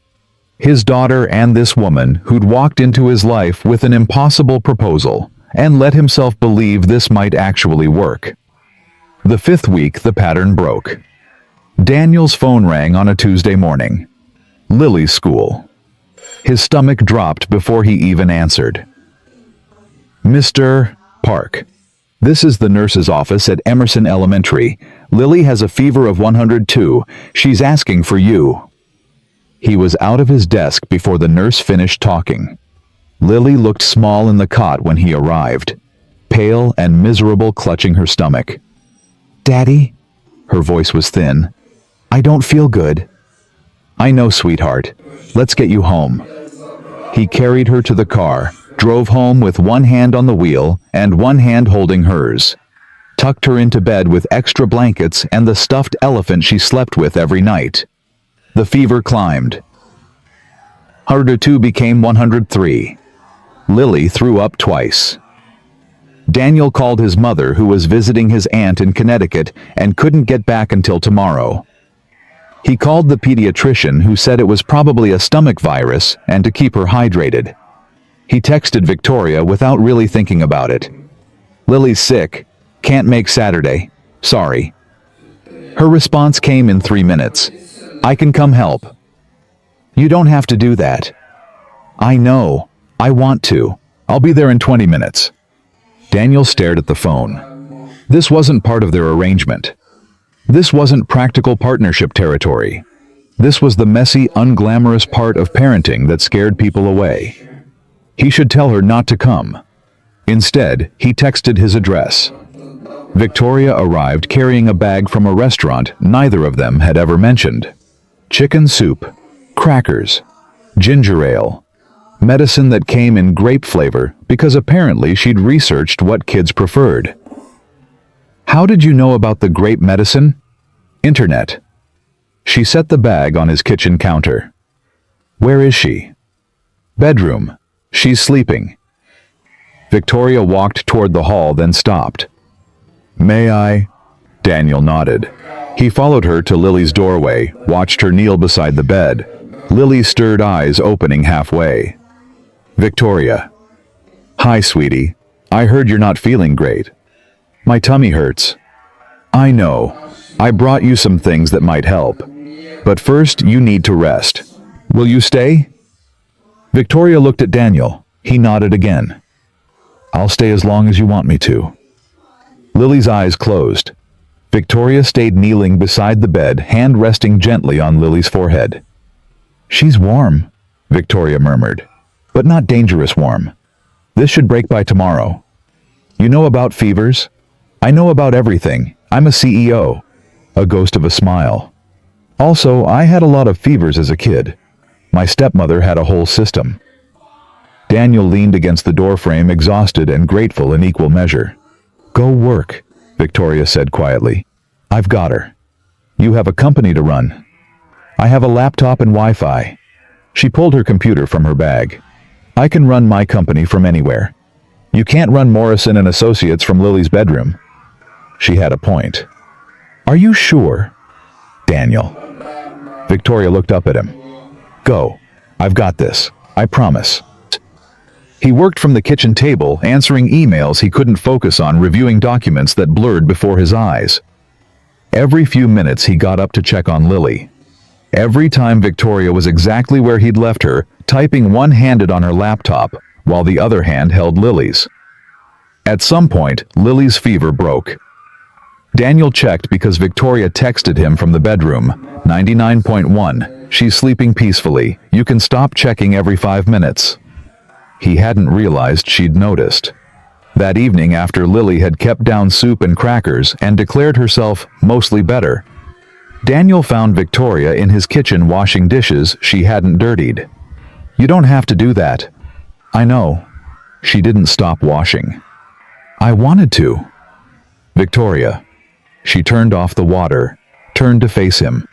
His daughter and this woman who'd walked into his life with an impossible proposal and let himself believe this might actually work. The 5th week, the pattern broke. Daniel's phone rang on a Tuesday morning. Lily's school. His stomach dropped before he even answered. "Mr. Park. This is the nurse's office at Emerson Elementary. Lily has a fever of 102. She's asking for you." He was out of his desk before the nurse finished talking. Lily looked small in the cot when he arrived, pale and miserable, clutching her stomach. "Daddy?" Her voice was thin. "I don't feel good." "I know, sweetheart. Let's get you home." He carried her to the car, drove home with one hand on the wheel and one hand holding hers, tucked her into bed with extra blankets and the stuffed elephant she slept with every night. The fever climbed. 102 became 103. Lily threw up twice. Daniel called his mother, who was visiting his aunt in Connecticut and couldn't get back until tomorrow. He called the pediatrician, who said it was probably a stomach virus and to keep her hydrated. He texted Victoria without really thinking about it. "Lily's sick. Can't make Saturday. Sorry." Her response came in 3 minutes. "I can come help." "You don't have to do that." "I know. I want to. I'll be there in 20 minutes. Daniel stared at the phone. This wasn't part of their arrangement. This wasn't practical partnership territory. This was the messy, unglamorous part of parenting that scared people away. He should tell her not to come. Instead, he texted his address. Victoria arrived carrying a bag from a restaurant neither of them had ever mentioned. Chicken soup, crackers, ginger ale, medicine that came in grape flavor because apparently she'd researched what kids preferred. How did you know about the grape medicine? Internet. She set the bag on his kitchen counter. Where is she? Bedroom. She's sleeping. Victoria walked toward the hall, then stopped. May I? Daniel nodded. He followed her to Lily's doorway, watched her kneel beside the bed. Lily's stirred eyes opening halfway. Victoria. Hi, sweetie. I heard you're not feeling great. My tummy hurts. I know. I brought you some things that might help. But first, you need to rest. Will you stay? Victoria looked at Daniel. He nodded again. I'll stay as long as you want me to. Lily's eyes closed. Victoria stayed kneeling beside the bed, hand resting gently on Lily's forehead. She's warm, Victoria murmured, but not dangerous warm. This should break by tomorrow. You know about fevers? I know about everything. I'm a CEO. A ghost of a smile. Also, I had a lot of fevers as a kid. My stepmother had a whole system. Daniel leaned against the doorframe, exhausted and grateful in equal measure. Go work, Victoria said quietly. I've got her. You have a company to run. I have a laptop and Wi-Fi. She pulled her computer from her bag. I can run my company from anywhere. You can't run Morrison and Associates from Lily's bedroom. She had a point. Are you sure? Daniel. Victoria looked up at him. Go. I've got this. I promise. He worked from the kitchen table, answering emails he couldn't focus on, reviewing documents that blurred before his eyes. Every few minutes he got up to check on Lily. Every time Victoria was exactly where he'd left her, typing one-handed on her laptop, while the other hand held Lily's. At some point, Lily's fever broke. Daniel checked because Victoria texted him from the bedroom. 99.1. She's sleeping peacefully. You can stop checking every 5 minutes. He hadn't realized she'd noticed. That evening, after Lily had kept down soup and crackers and declared herself mostly better, Daniel found Victoria in his kitchen washing dishes she hadn't dirtied. You don't have to do that. I know. She didn't stop washing. I wanted to. Victoria. She turned off the water, turned to face him.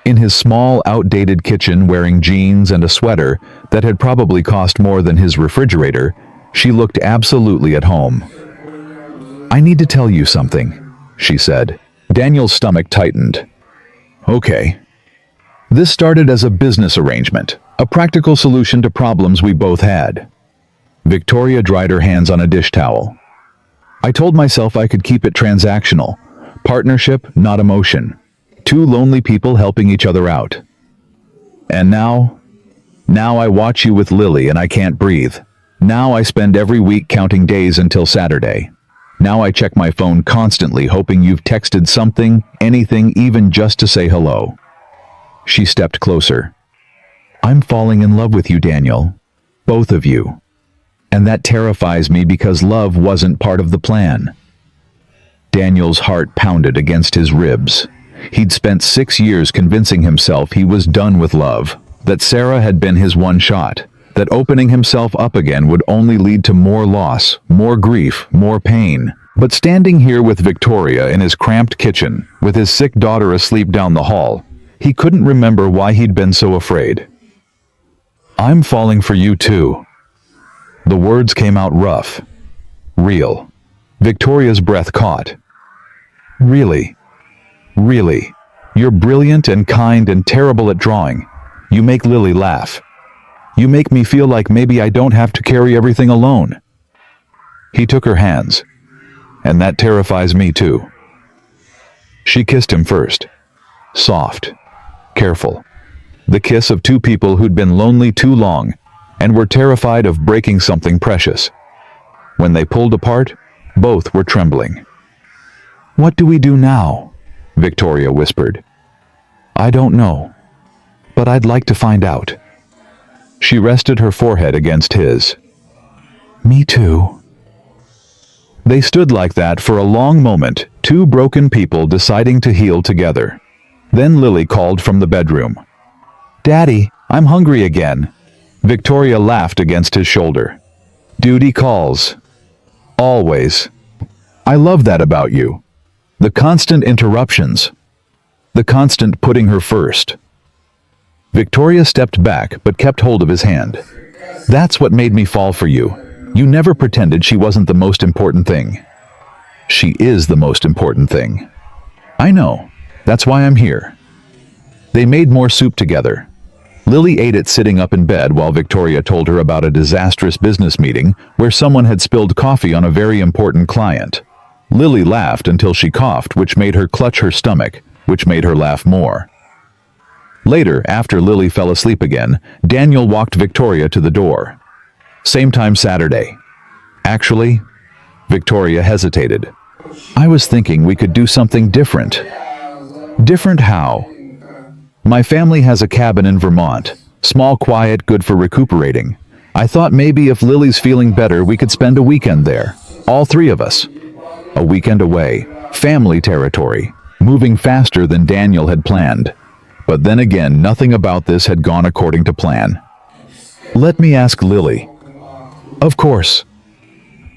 In his small, outdated kitchen, wearing jeans and a sweater that had probably cost more than his refrigerator, she looked absolutely at home. I need to tell you something, she said. Daniel's stomach tightened. Okay. This started as a business arrangement, a practical solution to problems we both had. Victoria dried her hands on a dish towel. I told myself I could keep it transactional. Partnership, not emotion. Two lonely people helping each other out. And now I watch you with Lily and I can't breathe. Now I spend every week counting days until Saturday. Now I check my phone constantly, hoping you've texted something, anything, even just to say hello. She stepped closer. I'm falling in love with you, Daniel. Both of you. And that terrifies me because love wasn't part of the plan. Daniel's heart pounded against his ribs. He'd spent 6 years convincing himself he was done with love, that Sarah had been his one shot, that opening himself up again would only lead to more loss, more grief, more pain. But standing here with Victoria in his cramped kitchen, with his sick daughter asleep down the hall, he couldn't remember why he'd been so afraid. I'm falling for you too. The words came out rough, real. Victoria's breath caught. Really? Really? You're brilliant and kind and terrible at drawing. You make Lily laugh. You make me feel like maybe I don't have to carry everything alone. He took her hands. And that terrifies me too. She kissed him first. Soft. Careful. The kiss of two people who'd been lonely too long and were terrified of breaking something precious. When they pulled apart, both were trembling. What do we do now? Victoria whispered. I don't know, but I'd like to find out. She rested her forehead against his. Me too. They stood like that for a long moment, two broken people deciding to heal together. Then Lily called from the bedroom. "Daddy, I'm hungry again." Victoria laughed against his shoulder. "Duty calls. Always. I love that about you. The constant interruptions. The constant putting her first." Victoria stepped back but kept hold of his hand. "That's what made me fall for you. You never pretended she wasn't the most important thing." "She is the most important thing." "I know. That's why I'm here." They made more soup together. Lily ate it sitting up in bed while Victoria told her about a disastrous business meeting where someone had spilled coffee on a very important client. Lily laughed until she coughed, which made her clutch her stomach, which made her laugh more. Later, after Lily fell asleep again, Daniel walked Victoria to the door. "Same time Saturday." "Actually," Victoria hesitated. "I was thinking we could do something different." "Different how?" "My family has a cabin in Vermont. Small, quiet, good for recuperating. I thought maybe if Lily's feeling better we could spend a weekend there. All three of us. A weekend away. Family territory. Moving faster than Daniel had planned. But then again, nothing about this had gone according to plan. "Let me ask Lily." "Of course."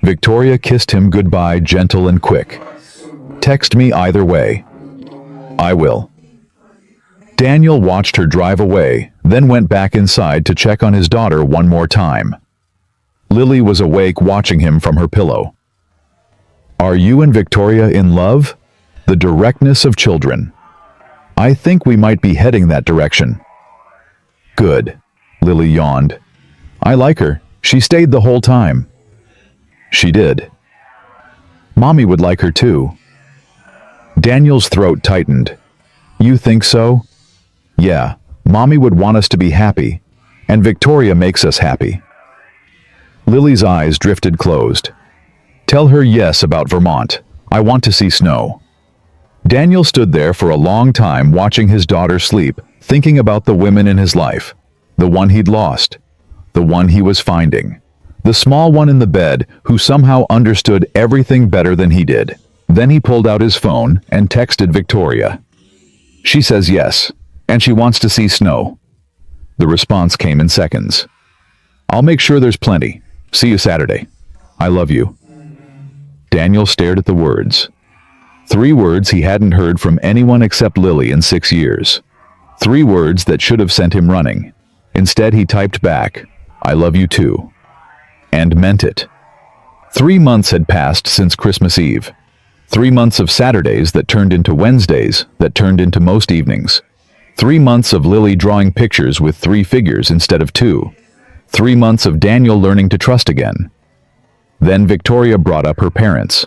Victoria kissed him goodbye, gentle and quick. "Text me either way." "I will." Daniel watched her drive away, then went back inside to check on his daughter one more time. Lily was awake watching him from her pillow. "Are you and Victoria in love?" The directness of children. "I think we might be heading that direction." "Good." Lily yawned. "I like her. She stayed the whole time." "She did." "Mommy would like her too." Daniel's throat tightened. "You think so?" "Yeah, Mommy would want us to be happy, and Victoria makes us happy." Lily's eyes drifted closed. "Tell her yes about Vermont. I want to see snow." Daniel stood there for a long time watching his daughter sleep, thinking about the women in his life. The one he'd lost. The one he was finding. The small one in the bed who somehow understood everything better than he did. Then he pulled out his phone and texted Victoria. "She says yes, and she wants to see snow." The response came in seconds. "I'll make sure there's plenty. See you Saturday. I love you." Daniel stared at the words. 3 words he hadn't heard from anyone except Lily in 6 years. 3 words that should have sent him running. Instead he typed back, "I love you too." And meant it. 3 months had passed since Christmas Eve. 3 months of Saturdays that turned into Wednesdays, that turned into most evenings. 3 months of Lily drawing pictures with 3 figures instead of 2. 3 months of Daniel learning to trust again. Then Victoria brought up her parents.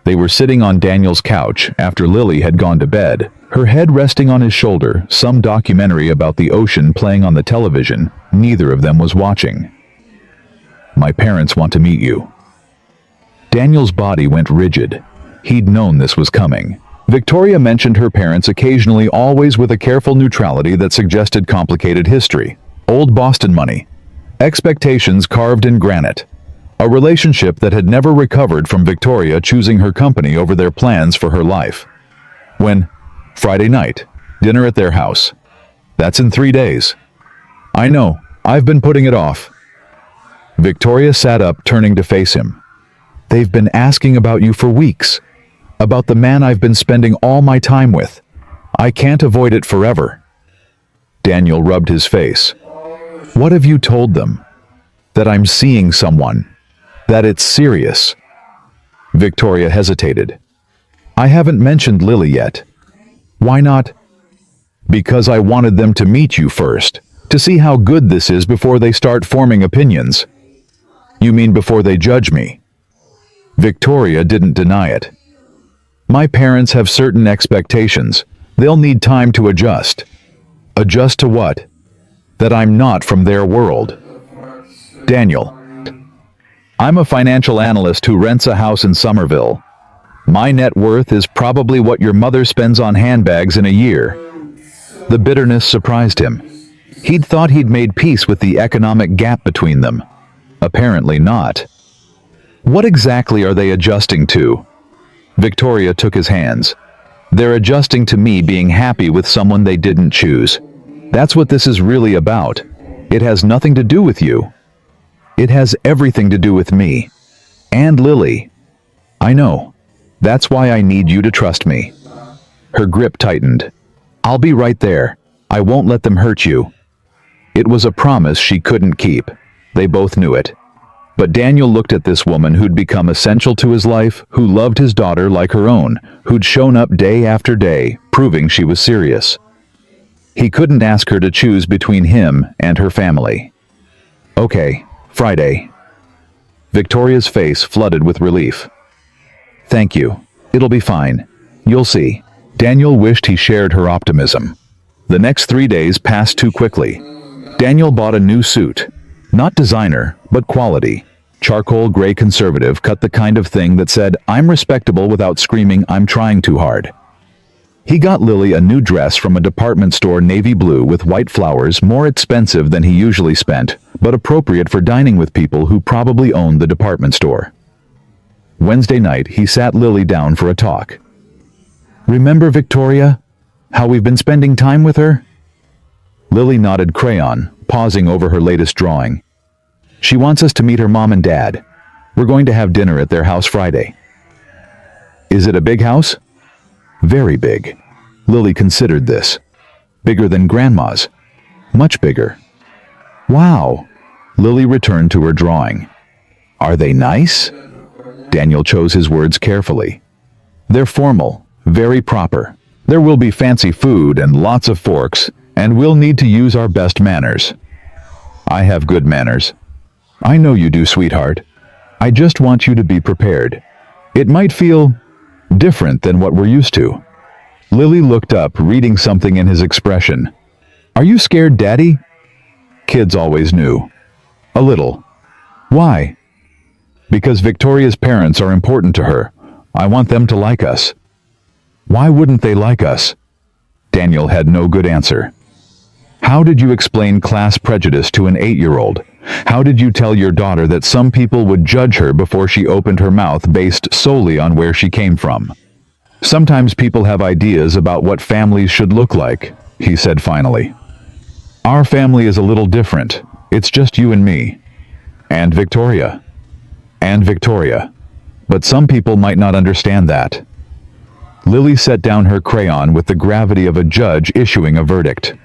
They were sitting on Daniel's couch after Lily had gone to bed, her head resting on his shoulder, some documentary about the ocean playing on the television neither of them was watching. "My parents want to meet you." Daniel's body went rigid. He'd known this was coming. Victoria mentioned her parents occasionally, always with a careful neutrality that suggested complicated history. Old Boston money. Expectations carved in granite. A relationship that had never recovered from Victoria choosing her company over their plans for her life. When, Friday night, dinner at their house. "That's in 3 days." "I know, I've been putting it off." Victoria sat up, turning to face him. "They've been asking about you for weeks. About the man I've been spending all my time with. I can't avoid it forever." Daniel rubbed his face. "What have you told them?" "That I'm seeing someone. That it's serious." Victoria hesitated. "I haven't mentioned Lily yet." "Why not?" "Because I wanted them to meet you first, to see how good this is before they start forming opinions." "You mean before they judge me?" Victoria didn't deny it. "My parents have certain expectations. They'll need time to adjust." "Adjust to what?" "That I'm not from their world." "Daniel, I'm a financial analyst who rents a house in Somerville. My net worth is probably what your mother spends on handbags in a year." The bitterness surprised him. He'd thought he'd made peace with the economic gap between them. Apparently not. What exactly are they adjusting to? Victoria took his hands. They're adjusting to me being happy with someone they didn't choose. That's what this is really about. It has nothing to do with you. It has everything to do with me. And Lily. I know. That's why I need you to trust me. Her grip tightened. I'll be right there. I won't let them hurt you. It was a promise she couldn't keep. They both knew it. But Daniel looked at this woman who'd become essential to his life, who loved his daughter like her own, who'd shown up day after day, proving she was serious. He couldn't ask her to choose between him and her family. Okay, Friday. Victoria's face flooded with relief. Thank you. It'll be fine. You'll see. Daniel wished he shared her optimism. The next 3 days passed too quickly. Daniel bought a new suit. Not designer, but quality. Charcoal gray conservative cut the kind of thing that said, I'm respectable without screaming, I'm trying too hard. He got Lily a new dress from a department store navy blue with white flowers, more expensive than he usually spent, but appropriate for dining with people who probably owned the department store. Wednesday night, he sat Lily down for a talk. Remember Victoria? How we've been spending time with her? Lily nodded crayon, pausing over her latest drawing. She wants us to meet her mom and dad. We're going to have dinner at their house Friday. Is it a big house? Very big. Lily considered this. Bigger than Grandma's. Much bigger. Wow. Lily returned to her drawing. Are they nice? Daniel chose his words carefully. They're formal, very proper. There will be fancy food and lots of forks, and we'll need to use our best manners. I have good manners. I know you do, sweetheart. I just want you to be prepared. It might feel different than what we're used to. Lily looked up, reading something in his expression. Are you scared, Daddy? Kids always knew. A little. Why? Because Victoria's parents are important to her. I want them to like us. Why wouldn't they like us? Daniel had no good answer. How did you explain class prejudice to an 8-year-old? How did you tell your daughter that some people would judge her before she opened her mouth based solely on where she came from? Sometimes people have ideas about what families should look like, he said finally. Our family is a little different. It's just you and me. And Victoria. And Victoria. But some people might not understand that. Lily set down her crayon with the gravity of a judge issuing a verdict.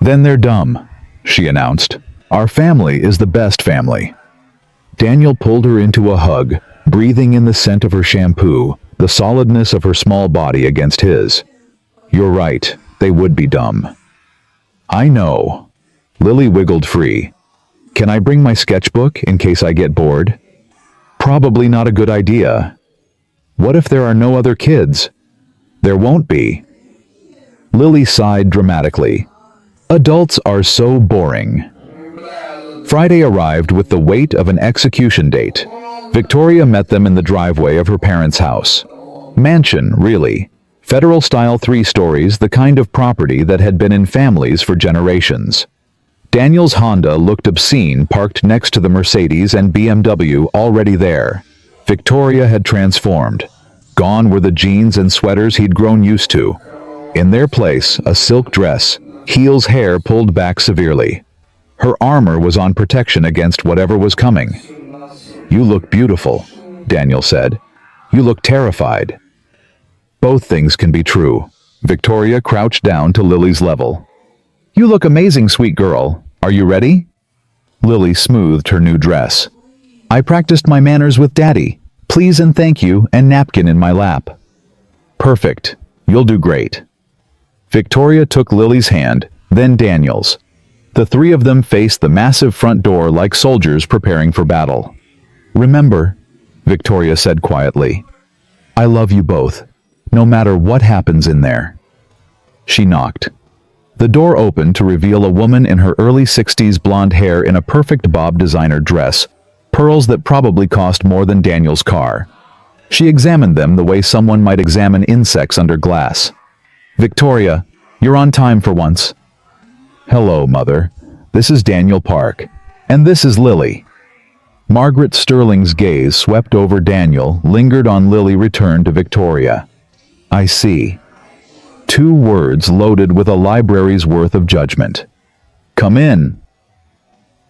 Then they're dumb, she announced. Our family is the best family. Daniel pulled her into a hug, breathing in the scent of her shampoo, the solidness of her small body against his. You're right, they would be dumb. I know. Lily wiggled free. Can I bring my sketchbook in case I get bored? Probably not a good idea. What if there are no other kids? There won't be. Lily sighed dramatically. Adults are so boring. Friday arrived with the weight of an execution date. Victoria met them in the driveway of her parents' house. Mansion, really. Federal-style 3 stories, the kind of property that had been in families for generations. Daniel's Honda looked obscene parked next to the Mercedes and BMW already there. Victoria had transformed. Gone were the jeans and sweaters he'd grown used to. In their place, a silk dress, heels hair pulled back severely. Her armor was on protection against whatever was coming. You look beautiful, Daniel said. You look terrified. Both things can be true. Victoria crouched down to Lily's level. You look amazing, sweet girl. Are you ready? Lily smoothed her new dress. I practiced my manners with Daddy. Please and thank you, and napkin in my lap. Perfect. You'll do great. Victoria took Lily's hand, then Daniel's. The 3 of them faced the massive front door like soldiers preparing for battle. Remember, Victoria said quietly, I love you both, no matter what happens in there. She knocked. The door opened to reveal a woman in her early 60s, blonde hair in a perfect bob designer dress, pearls that probably cost more than Daniel's car. She examined them the way someone might examine insects under glass. Victoria, you're on time for once. Hello, Mother. This is Daniel Park. And this is Lily. Margaret Sterling's gaze swept over Daniel, lingered on Lily, returned to Victoria. I see. 2 words loaded with a library's worth of judgment. Come in.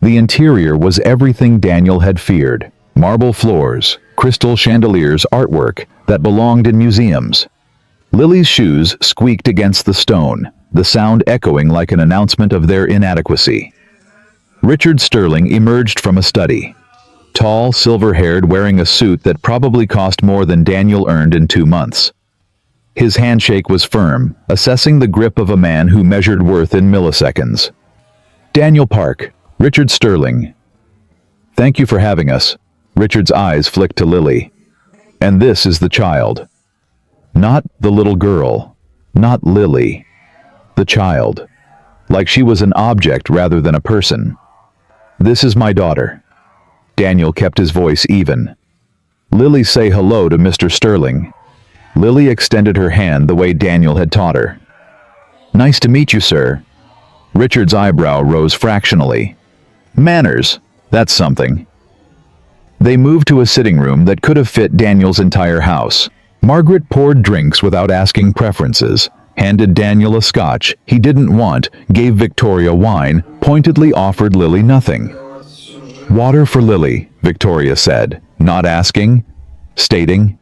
The interior was everything Daniel had feared. Marble floors, crystal chandeliers, artwork that belonged in museums. Lily's shoes squeaked against the stone, the sound echoing like an announcement of their inadequacy. Richard Sterling emerged from a study. Tall, silver-haired, wearing a suit that probably cost more than Daniel earned in 2 months. His handshake was firm, assessing the grip of a man who measured worth in milliseconds. Daniel Park, Richard Sterling. Thank you for having us. Richard's eyes flicked to Lily. And this is the child. Not the little girl. Not Lily. The child. Like she was an object rather than a person. This is my daughter. Daniel kept his voice even. Lily, say hello to Mr. Sterling. Lily extended her hand the way Daniel had taught her. Nice to meet you, sir. Richard's eyebrow rose fractionally. Manners, that's something. They moved to a sitting room that could have fit Daniel's entire house. Margaret poured drinks without asking preferences, handed Daniel a scotch he didn't want, gave Victoria wine, pointedly offered Lily nothing. Water for Lily, Victoria said, not asking, stating.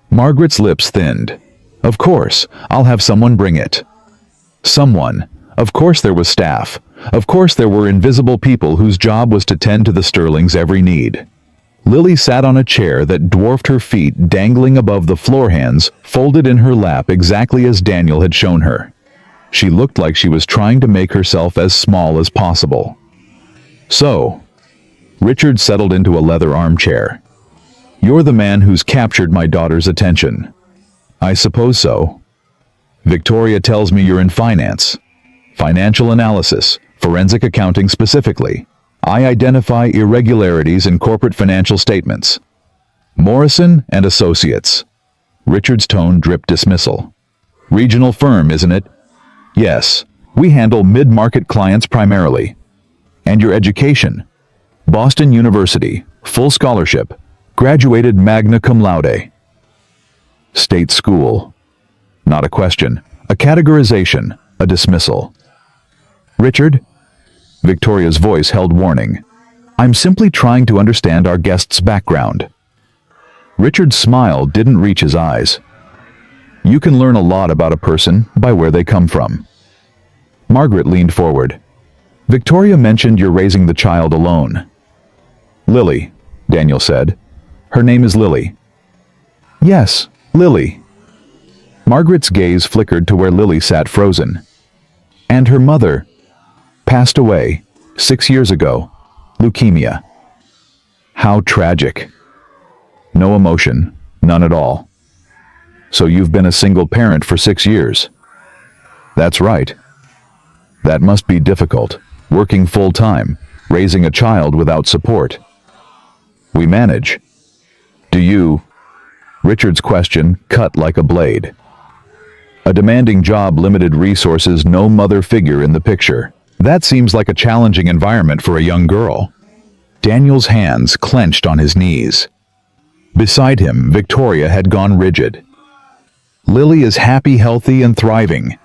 Margaret's lips thinned. Of course, I'll have someone bring it. Someone. Of course there was staff. Of course there were invisible people whose job was to tend to the Sterlings' every need. Lily sat on a chair that dwarfed her feet, dangling above the floor, hands folded in her lap exactly as Daniel had shown her. She looked like she was trying to make herself as small as possible. So, Richard settled into a leather armchair. You're the man who's captured my daughter's attention. I suppose so. Victoria tells me you're in finance. Financial analysis, forensic accounting specifically. I identify irregularities in corporate financial statements. Morrison and Associates. Richard's tone dripped dismissal. Regional firm, isn't it? Yes. We handle mid-market clients primarily. And your education? Boston University, full scholarship. Graduated magna cum laude. State school. Not a question. A categorization. A dismissal. Richard? Victoria's voice held warning. I'm simply trying to understand our guest's background. Richard's smile didn't reach his eyes. You can learn a lot about a person by where they come from. Margaret leaned forward. Victoria mentioned you're raising the child alone. Lily, Daniel said. Her name is Lily. Yes, Lily. Margaret's gaze flickered to where Lily sat frozen. And her mother passed away 6 years ago. Leukemia. How tragic. No emotion, none at all. So you've been a single parent for 6 years. That's right. That must be difficult, working full-time, raising a child without support. We manage. Do you? Richard's question cut like a blade. A demanding job, limited resources, no mother figure in the picture. That seems like a challenging environment for a young girl. Daniel's hands clenched on his knees. Beside him, Victoria had gone rigid. Lily is happy, healthy, and thriving,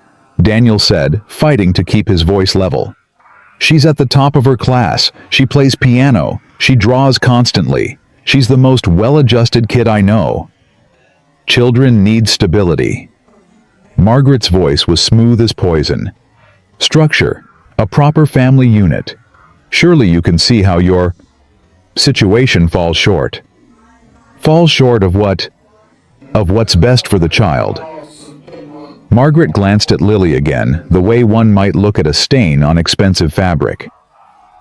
Daniel said, fighting to keep his voice level. She's at the top of her class. She plays piano. She draws constantly. She's the most well-adjusted kid I know. Children need stability. Margaret's voice was smooth as poison. Structure. A proper family unit. Surely you can see how your situation falls short. Falls short of what? Of what's best for the child. Margaret glanced at Lily again, the way one might look at a stain on expensive fabric.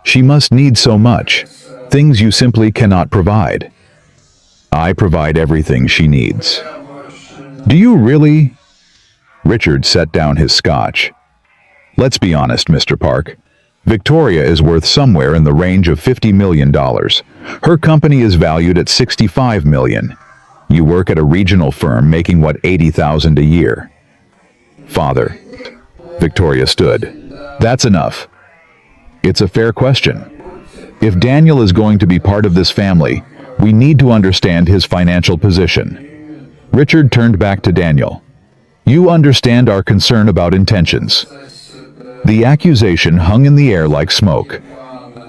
She must need so much. Things you simply cannot provide. I provide everything she needs. Do you really? Richard set down his scotch. Let's be honest, Mr. Park. Victoria is worth somewhere in the range of $50 million. Her company is valued at $65 million. You work at a regional firm making what, $80,000 a year. Father. Victoria stood. That's enough. It's a fair question. If Daniel is going to be part of this family, we need to understand his financial position. Richard turned back to Daniel. You understand our concern about intentions. The accusation hung in the air like smoke.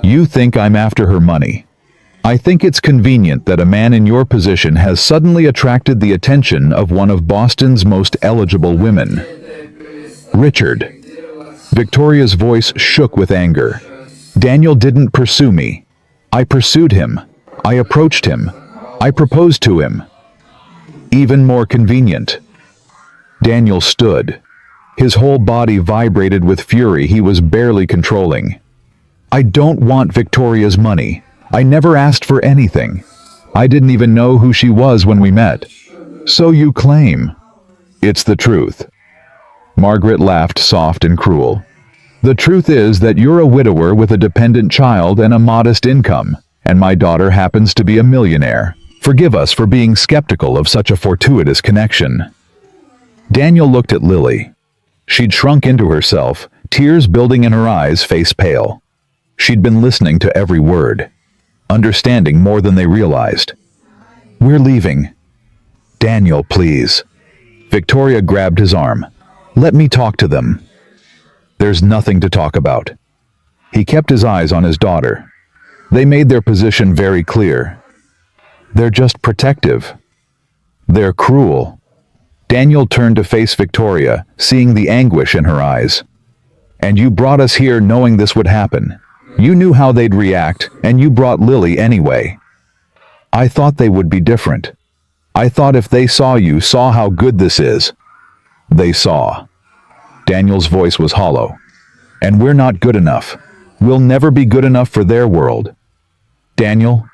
You think I'm after her money. I think it's convenient that a man in your position has suddenly attracted the attention of one of Boston's most eligible women. Richard. Victoria's voice shook with anger. Daniel didn't pursue me. I pursued him. I approached him. I proposed to him. Even more convenient. Daniel stood. His whole body vibrated with fury he was barely controlling. I don't want Victoria's money. I never asked for anything. I didn't even know who she was when we met. So you claim. It's the truth. Margaret laughed soft and cruel. The truth is that you're a widower with a dependent child and a modest income, and my daughter happens to be a millionaire. Forgive us for being skeptical of such a fortuitous connection. Daniel looked at Lily. She'd shrunk into herself, tears building in her eyes, face pale. She'd been listening to every word, understanding more than they realized. We're leaving. Daniel, please. Victoria grabbed his arm. Let me talk to them. There's nothing to talk about. He kept his eyes on his daughter. They made their position very clear. They're just protective. They're cruel. Daniel turned to face Victoria, seeing the anguish in her eyes. And you brought us here knowing this would happen. You knew how they'd react, and you brought Lily anyway. I thought they would be different. I thought if they saw you, saw how good this is. They saw. Daniel's voice was hollow. And we're not good enough. We'll never be good enough for their world. Daniel,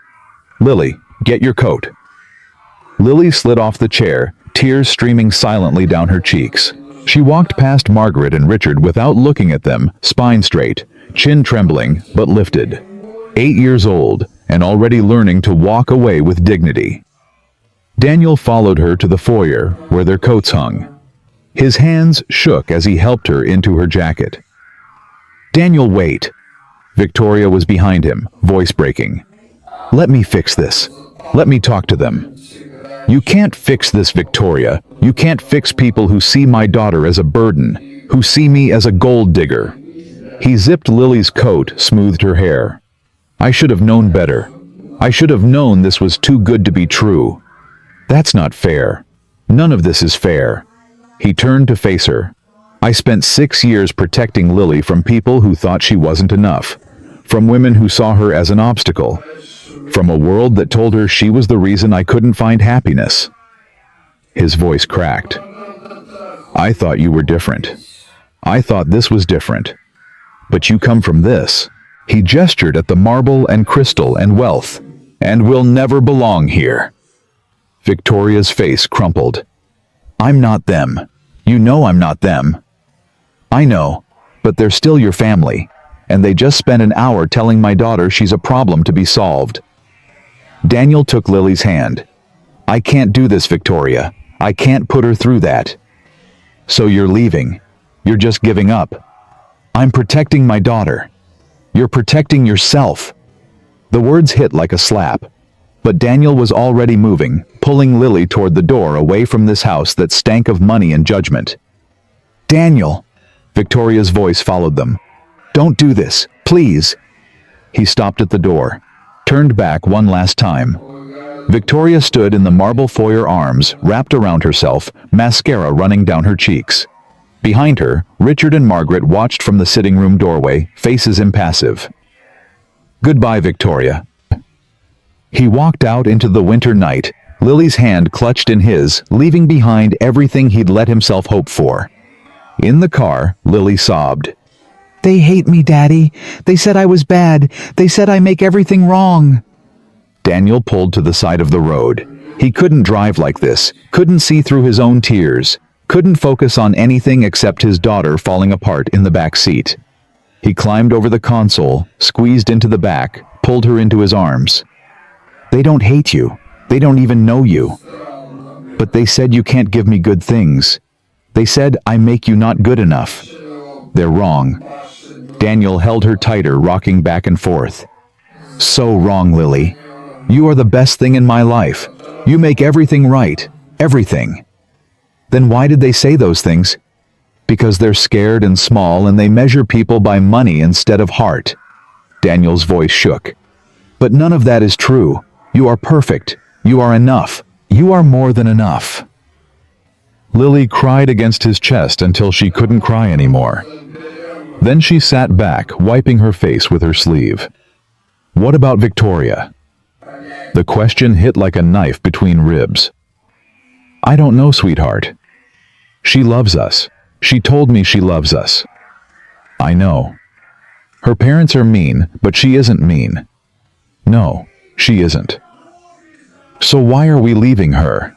Lily, get your coat. Lily slid off the chair, tears streaming silently down her cheeks. She walked past Margaret and Richard without looking at them, spine straight, chin trembling, but lifted. 8 years old, and already learning to walk away with dignity. Daniel followed her to the foyer, where their coats hung. His hands shook as he helped her into her jacket. Daniel, wait. Victoria was behind him, voice breaking. Let me fix this. Let me talk to them. You can't fix this, Victoria. You can't fix people who see my daughter as a burden, who see me as a gold digger. He zipped Lily's coat, smoothed her hair. I should have known better. I should have known this was too good to be true. That's not fair. None of this is fair. He turned to face her. I spent 6 years protecting Lily from people who thought she wasn't enough, from women who saw her as an obstacle, from a world that told her she was the reason I couldn't find happiness. His voice cracked. I thought you were different. I thought this was different. But you come from this. He gestured at the marble and crystal and wealth, and will never belong here. Victoria's face crumpled. I'm not them. You know I'm not them. I know, but they're still your family, and they just spent an hour telling my daughter she's a problem to be solved. Daniel took Lily's hand. I can't do this, Victoria. I can't put her through that. So you're leaving. You're just giving up. I'm protecting my daughter. You're protecting yourself. The words hit like a slap, but Daniel was already moving, pulling Lily toward the door away from this house that stank of money and judgment. Daniel! Victoria's voice followed them. Don't do this, please. He stopped at the door, turned back one last time. Victoria stood in the marble foyer, arms wrapped around herself, mascara running down her cheeks. Behind her, Richard and Margaret watched from the sitting room doorway, faces impassive. Goodbye, Victoria. He walked out into the winter night, Lily's hand clutched in his, leaving behind everything he'd let himself hope for. In the car, Lily sobbed. They hate me, Daddy. They said I was bad. They said I make everything wrong. Daniel pulled to the side of the road. He couldn't drive like this, couldn't see through his own tears, couldn't focus on anything except his daughter falling apart in the back seat. He climbed over the console, squeezed into the back, pulled her into his arms. They don't hate you. They don't even know you. But they said you can't give me good things. They said I make you not good enough. They're wrong. Daniel held her tighter, rocking back and forth. So wrong, Lily. You are the best thing in my life. You make everything right. Everything. Then why did they say those things? Because they're scared and small and they measure people by money instead of heart. Daniel's voice shook. But none of that is true. You are perfect. You are enough. You are more than enough. Lily cried against his chest until she couldn't cry anymore. Then she sat back, wiping her face with her sleeve. What about Victoria? The question hit like a knife between ribs. I don't know, sweetheart. She loves us. She told me she loves us. I know. Her parents are mean, but she isn't mean. No, she isn't. So why are we leaving her?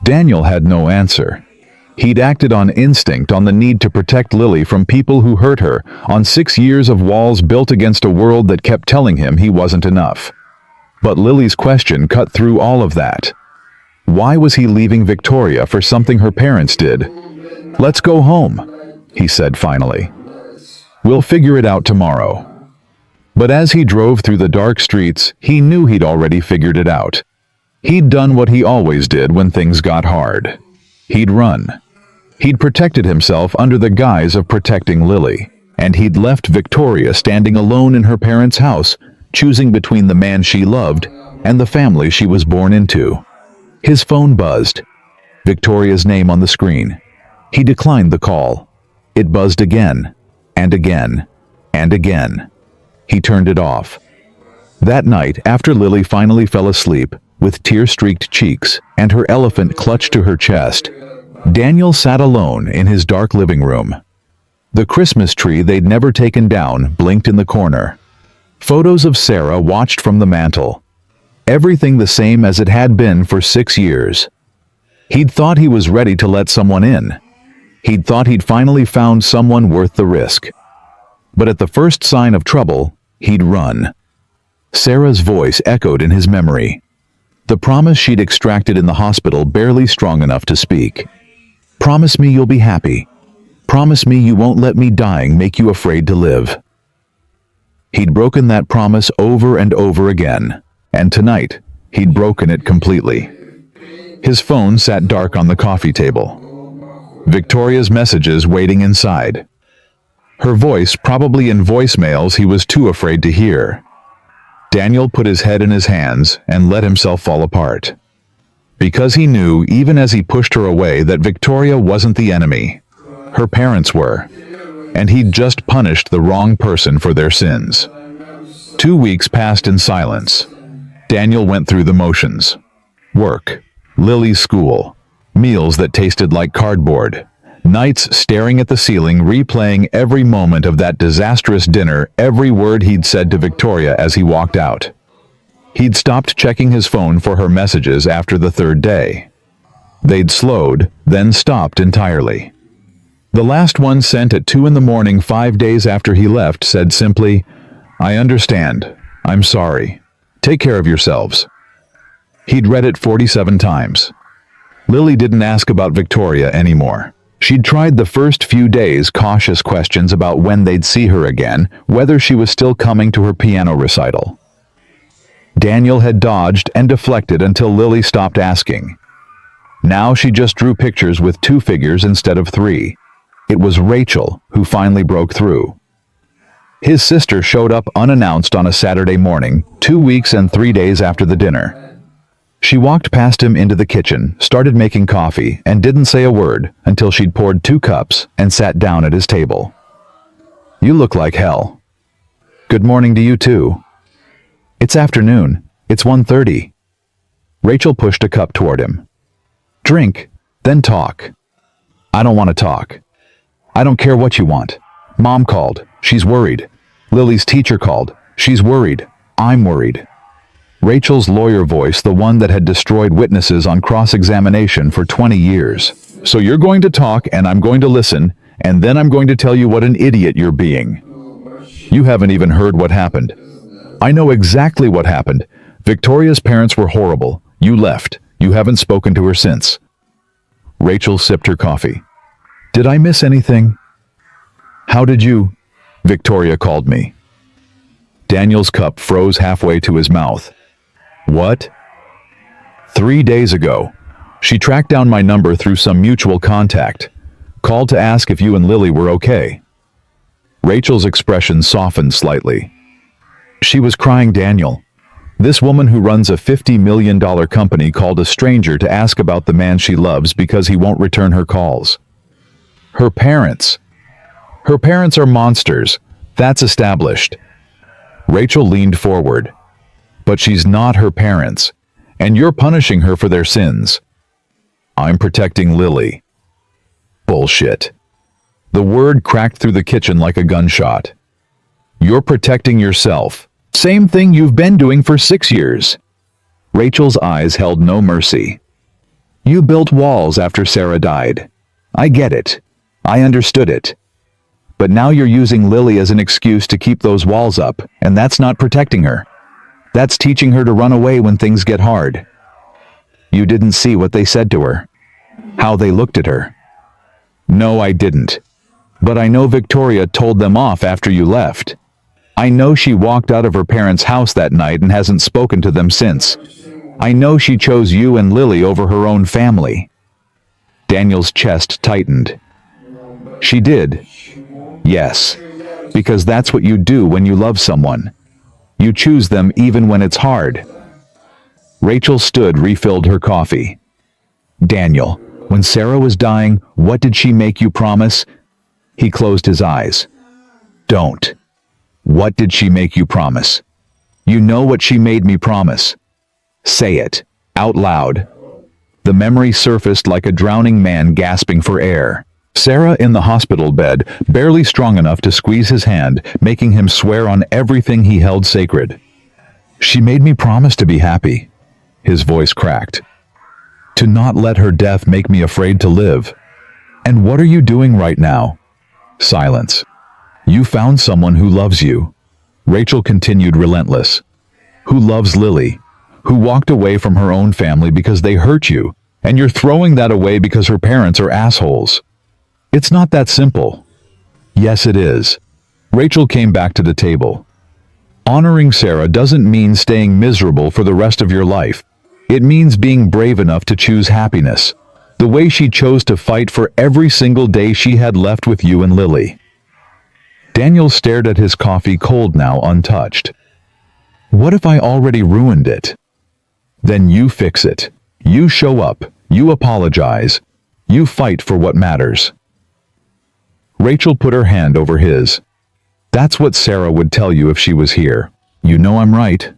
Daniel had no answer. He'd acted on instinct, on the need to protect Lily from people who hurt her, on 6 years of walls built against a world that kept telling him he wasn't enough. But Lily's question cut through all of that. Why was he leaving Victoria for something her parents did? Let's go home, he said finally. We'll figure it out tomorrow. But as he drove through the dark streets, he knew he'd already figured it out. He'd done what he always did when things got hard. He'd run. He'd protected himself under the guise of protecting Lily, and he'd left Victoria standing alone in her parents' house, choosing between the man she loved and the family she was born into. His phone buzzed. Victoria's name on the screen. He declined the call. It buzzed again, and again, and again. He turned it off. That night, after Lily finally fell asleep, with tear-streaked cheeks and her elephant clutched to her chest, Daniel sat alone in his dark living room. The Christmas tree they'd never taken down blinked in the corner. Photos of Sarah watched from the mantel. Everything the same as it had been for 6 years. He'd thought he was ready to let someone in. He'd thought he'd finally found someone worth the risk. But at the first sign of trouble, he'd run. Sarah's voice echoed in his memory. The promise she'd extracted in the hospital barely strong enough to speak. Promise me you'll be happy. Promise me you won't let me dying make you afraid to live. He'd broken that promise over and over again, and tonight, he'd broken it completely. His phone sat dark on the coffee table. Victoria's messages waiting inside. Her voice probably in voicemails he was too afraid to hear. Daniel put his head in his hands and let himself fall apart. Because he knew, even as he pushed her away, that Victoria wasn't the enemy. Her parents were. And he'd just punished the wrong person for their sins. 2 weeks passed in silence. Daniel went through the motions. Work, Lily's school, meals that tasted like cardboard, nights staring at the ceiling, replaying every moment of that disastrous dinner, every word he'd said to Victoria as he walked out. He'd stopped checking his phone for her messages after the 3rd day. They'd slowed, then stopped entirely. The last one, sent at 2 a.m. 5 days after he left, said simply, "I understand. I'm sorry. Take care of yourselves." He'd read it 47 times. Lily didn't ask about Victoria anymore. She'd tried the first few days cautious questions about when they'd see her again, whether she was still coming to her piano recital. Daniel had dodged and deflected until Lily stopped asking. Now she just drew pictures with 2 figures instead of 3. It was Rachel who finally broke through. His sister showed up unannounced on a Saturday morning, 2 weeks and 3 days after the dinner. She walked past him into the kitchen, started making coffee, and didn't say a word until she'd poured 2 cups and sat down at his table. "You look like hell." "Good morning to you too." "It's afternoon. It's 1:30. Rachel pushed a cup toward him. "Drink, then talk." "I don't want to talk." "I don't care what you want. Mom called. She's worried. Lily's teacher called. She's worried. I'm worried." Rachel's lawyer voice, the one that had destroyed witnesses on cross-examination for 20 years. "So you're going to talk and I'm going to listen, and then I'm going to tell you what an idiot you're being. You haven't even heard what happened." "I know exactly what happened. Victoria's parents were horrible. You left. You haven't spoken to her since." Rachel sipped her coffee. "Did I miss anything?" "How did you?" "Victoria called me." Daniel's cup froze halfway to his mouth. What? 3 days ago. She tracked down my number through some mutual contact. Called to ask if you and Lily were okay. Rachel's expression softened slightly. She was crying, Daniel. This woman who runs a $50 million company called a stranger to ask about the man she loves because he won't return her calls. Her parents. Her parents are monsters. That's established. Rachel leaned forward. But she's not her parents, and you're punishing her for their sins. I'm protecting Lily. Bullshit. The word cracked through the kitchen like a gunshot. You're protecting yourself. Same thing you've been doing for 6 years. Rachel's eyes held no mercy. You built walls after Sarah died. I get it. I understood it. But now you're using Lily as an excuse to keep those walls up, and that's not protecting her. That's teaching her to run away when things get hard. You didn't see what they said to her. How they looked at her. No, I didn't. But I know Victoria told them off after you left. I know she walked out of her parents' house that night and hasn't spoken to them since. I know she chose you and Lily over her own family. Daniel's chest tightened. She did. Yes. Because that's what you do when you love someone. You choose them even when it's hard. Rachel stood, refilled her coffee. Daniel, when Sarah was dying, what did she make you promise? He closed his eyes. Don't. What did she make you promise? You know what she made me promise. Say it, out loud. The memory surfaced like a drowning man gasping for air. Sarah in the hospital bed, barely strong enough to squeeze his hand, making him swear on everything he held sacred. She made me promise to be happy. His voice cracked. To not let her death make me afraid to live. And what are you doing right now? Silence. You found someone who loves you. Rachel continued, relentless. Who loves Lily. Who walked away from her own family because they hurt you, and you're throwing that away because her parents are assholes. It's not that simple. Yes, it is. Rachel came back to the table. Honoring Sarah doesn't mean staying miserable for the rest of your life. It means being brave enough to choose happiness, the way she chose to fight for every single day she had left with you and Lily. Daniel stared at his coffee, cold now, untouched. What if I already ruined it? Then you fix it. You show up. You apologize. You fight for what matters. Rachel put her hand over his. That's what Sarah would tell you if she was here. You know I'm right.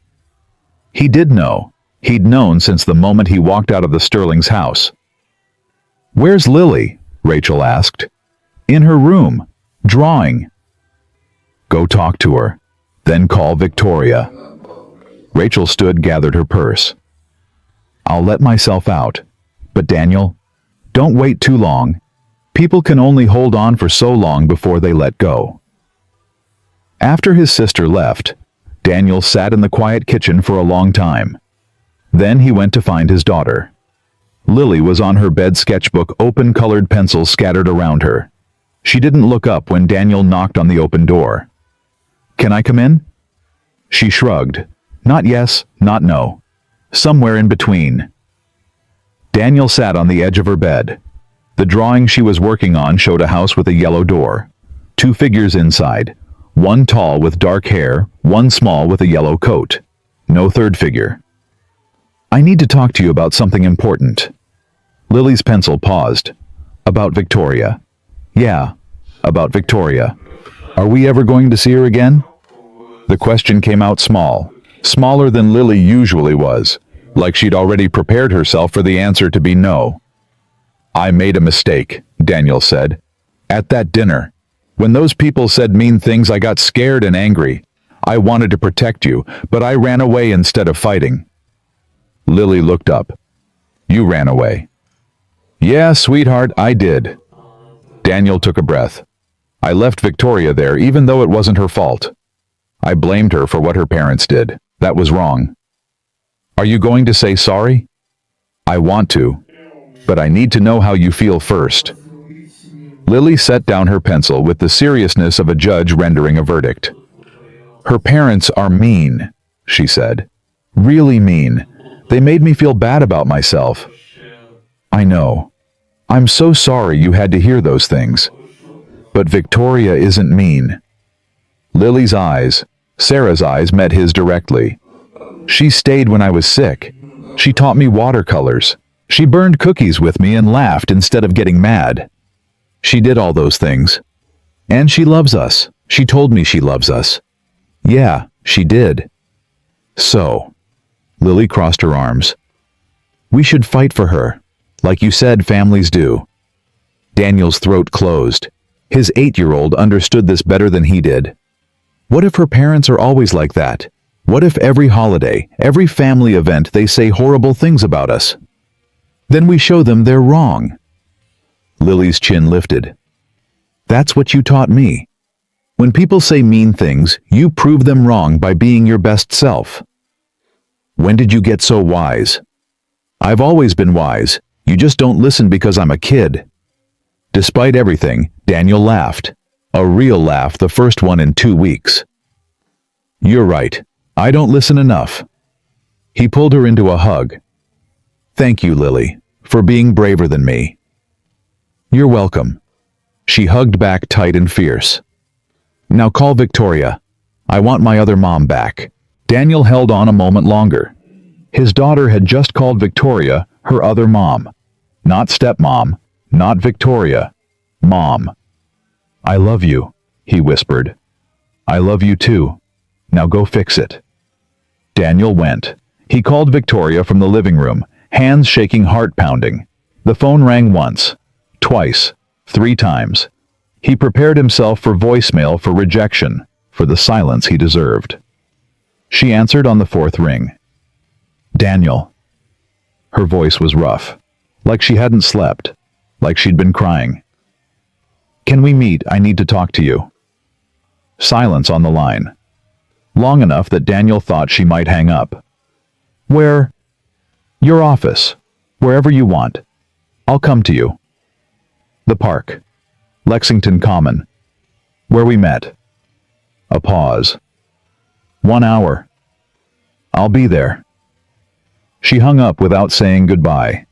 He did know. He'd known since the moment he walked out of the Sterling's house. Where's Lily? Rachel asked. In her room. Drawing. Go talk to her. Then call Victoria. Rachel stood, gathered her purse. I'll let myself out. But Daniel, don't wait too long. People can only hold on for so long before they let go. After his sister left, Daniel sat in the quiet kitchen for a long time. Then he went to find his daughter. Lily was on her bed, sketchbook open, colored pencils scattered around her. She didn't look up when Daniel knocked on the open door. Can I come in? She shrugged. Not yes, not no. Somewhere in between. Daniel sat on the edge of her bed. The drawing she was working on showed a house with a yellow door. 2 figures inside. One tall with dark hair, one small with a yellow coat. No third figure. I need to talk to you about something important. Lily's pencil paused. About Victoria. Yeah, about Victoria. Are we ever going to see her again? The question came out small. Smaller than Lily usually was. Like she'd already prepared herself for the answer to be no. I made a mistake, Daniel said. At that dinner. When those people said mean things, I got scared and angry. I wanted to protect you, but I ran away instead of fighting. Lily looked up. You ran away. Yeah, sweetheart, I did. Daniel took a breath. I left Victoria there even though it wasn't her fault. I blamed her for what her parents did. That was wrong. Are you going to say sorry? I want to. But I need to know how you feel first. Lily set down her pencil with the seriousness of a judge rendering a verdict. Her parents are mean, she said. Really mean. They made me feel bad about myself. I know. I'm so sorry you had to hear those things. But Victoria isn't mean. Lily's eyes, Sarah's eyes, met his directly. She stayed when I was sick. She taught me watercolors. She burned cookies with me and laughed instead of getting mad. She did all those things. And she loves us. She told me she loves us. Yeah, she did. So, Lily crossed her arms. We should fight for her, like you said families do. Daniel's throat closed. His 8-year-old understood this better than he did. What if her parents are always like that? What if every holiday, every family event they say horrible things about us? Then we show them they're wrong. Lily's chin lifted. That's what you taught me. When people say mean things, you prove them wrong by being your best self. When did you get so wise? I've always been wise. You just don't listen because I'm a kid. Despite everything, Daniel laughed. A real laugh, the first one in 2 weeks. You're right. I don't listen enough. He pulled her into a hug. Thank you, Lily, for being braver than me. You're welcome. She hugged back tight and fierce. Now call Victoria. I want my other mom back. Daniel held on a moment longer. His daughter had just called Victoria her other mom. Not stepmom, not Victoria. Mom. I love you, he whispered. I love you too. Now go fix it. Daniel went. He called Victoria from the living room, hands shaking, heart pounding. The phone rang once, twice, 3 times. He prepared himself for voicemail, for rejection, for the silence he deserved. She answered on the 4th ring. Daniel. Her voice was rough, like she hadn't slept, like she'd been crying. Can we meet? I need to talk to you. Silence on the line. Long enough that Daniel thought she might hang up. Where? Your office. Wherever you want. I'll come to you. The park. Lexington Common. Where we met. A pause. 1 hour. I'll be there. She hung up without saying goodbye.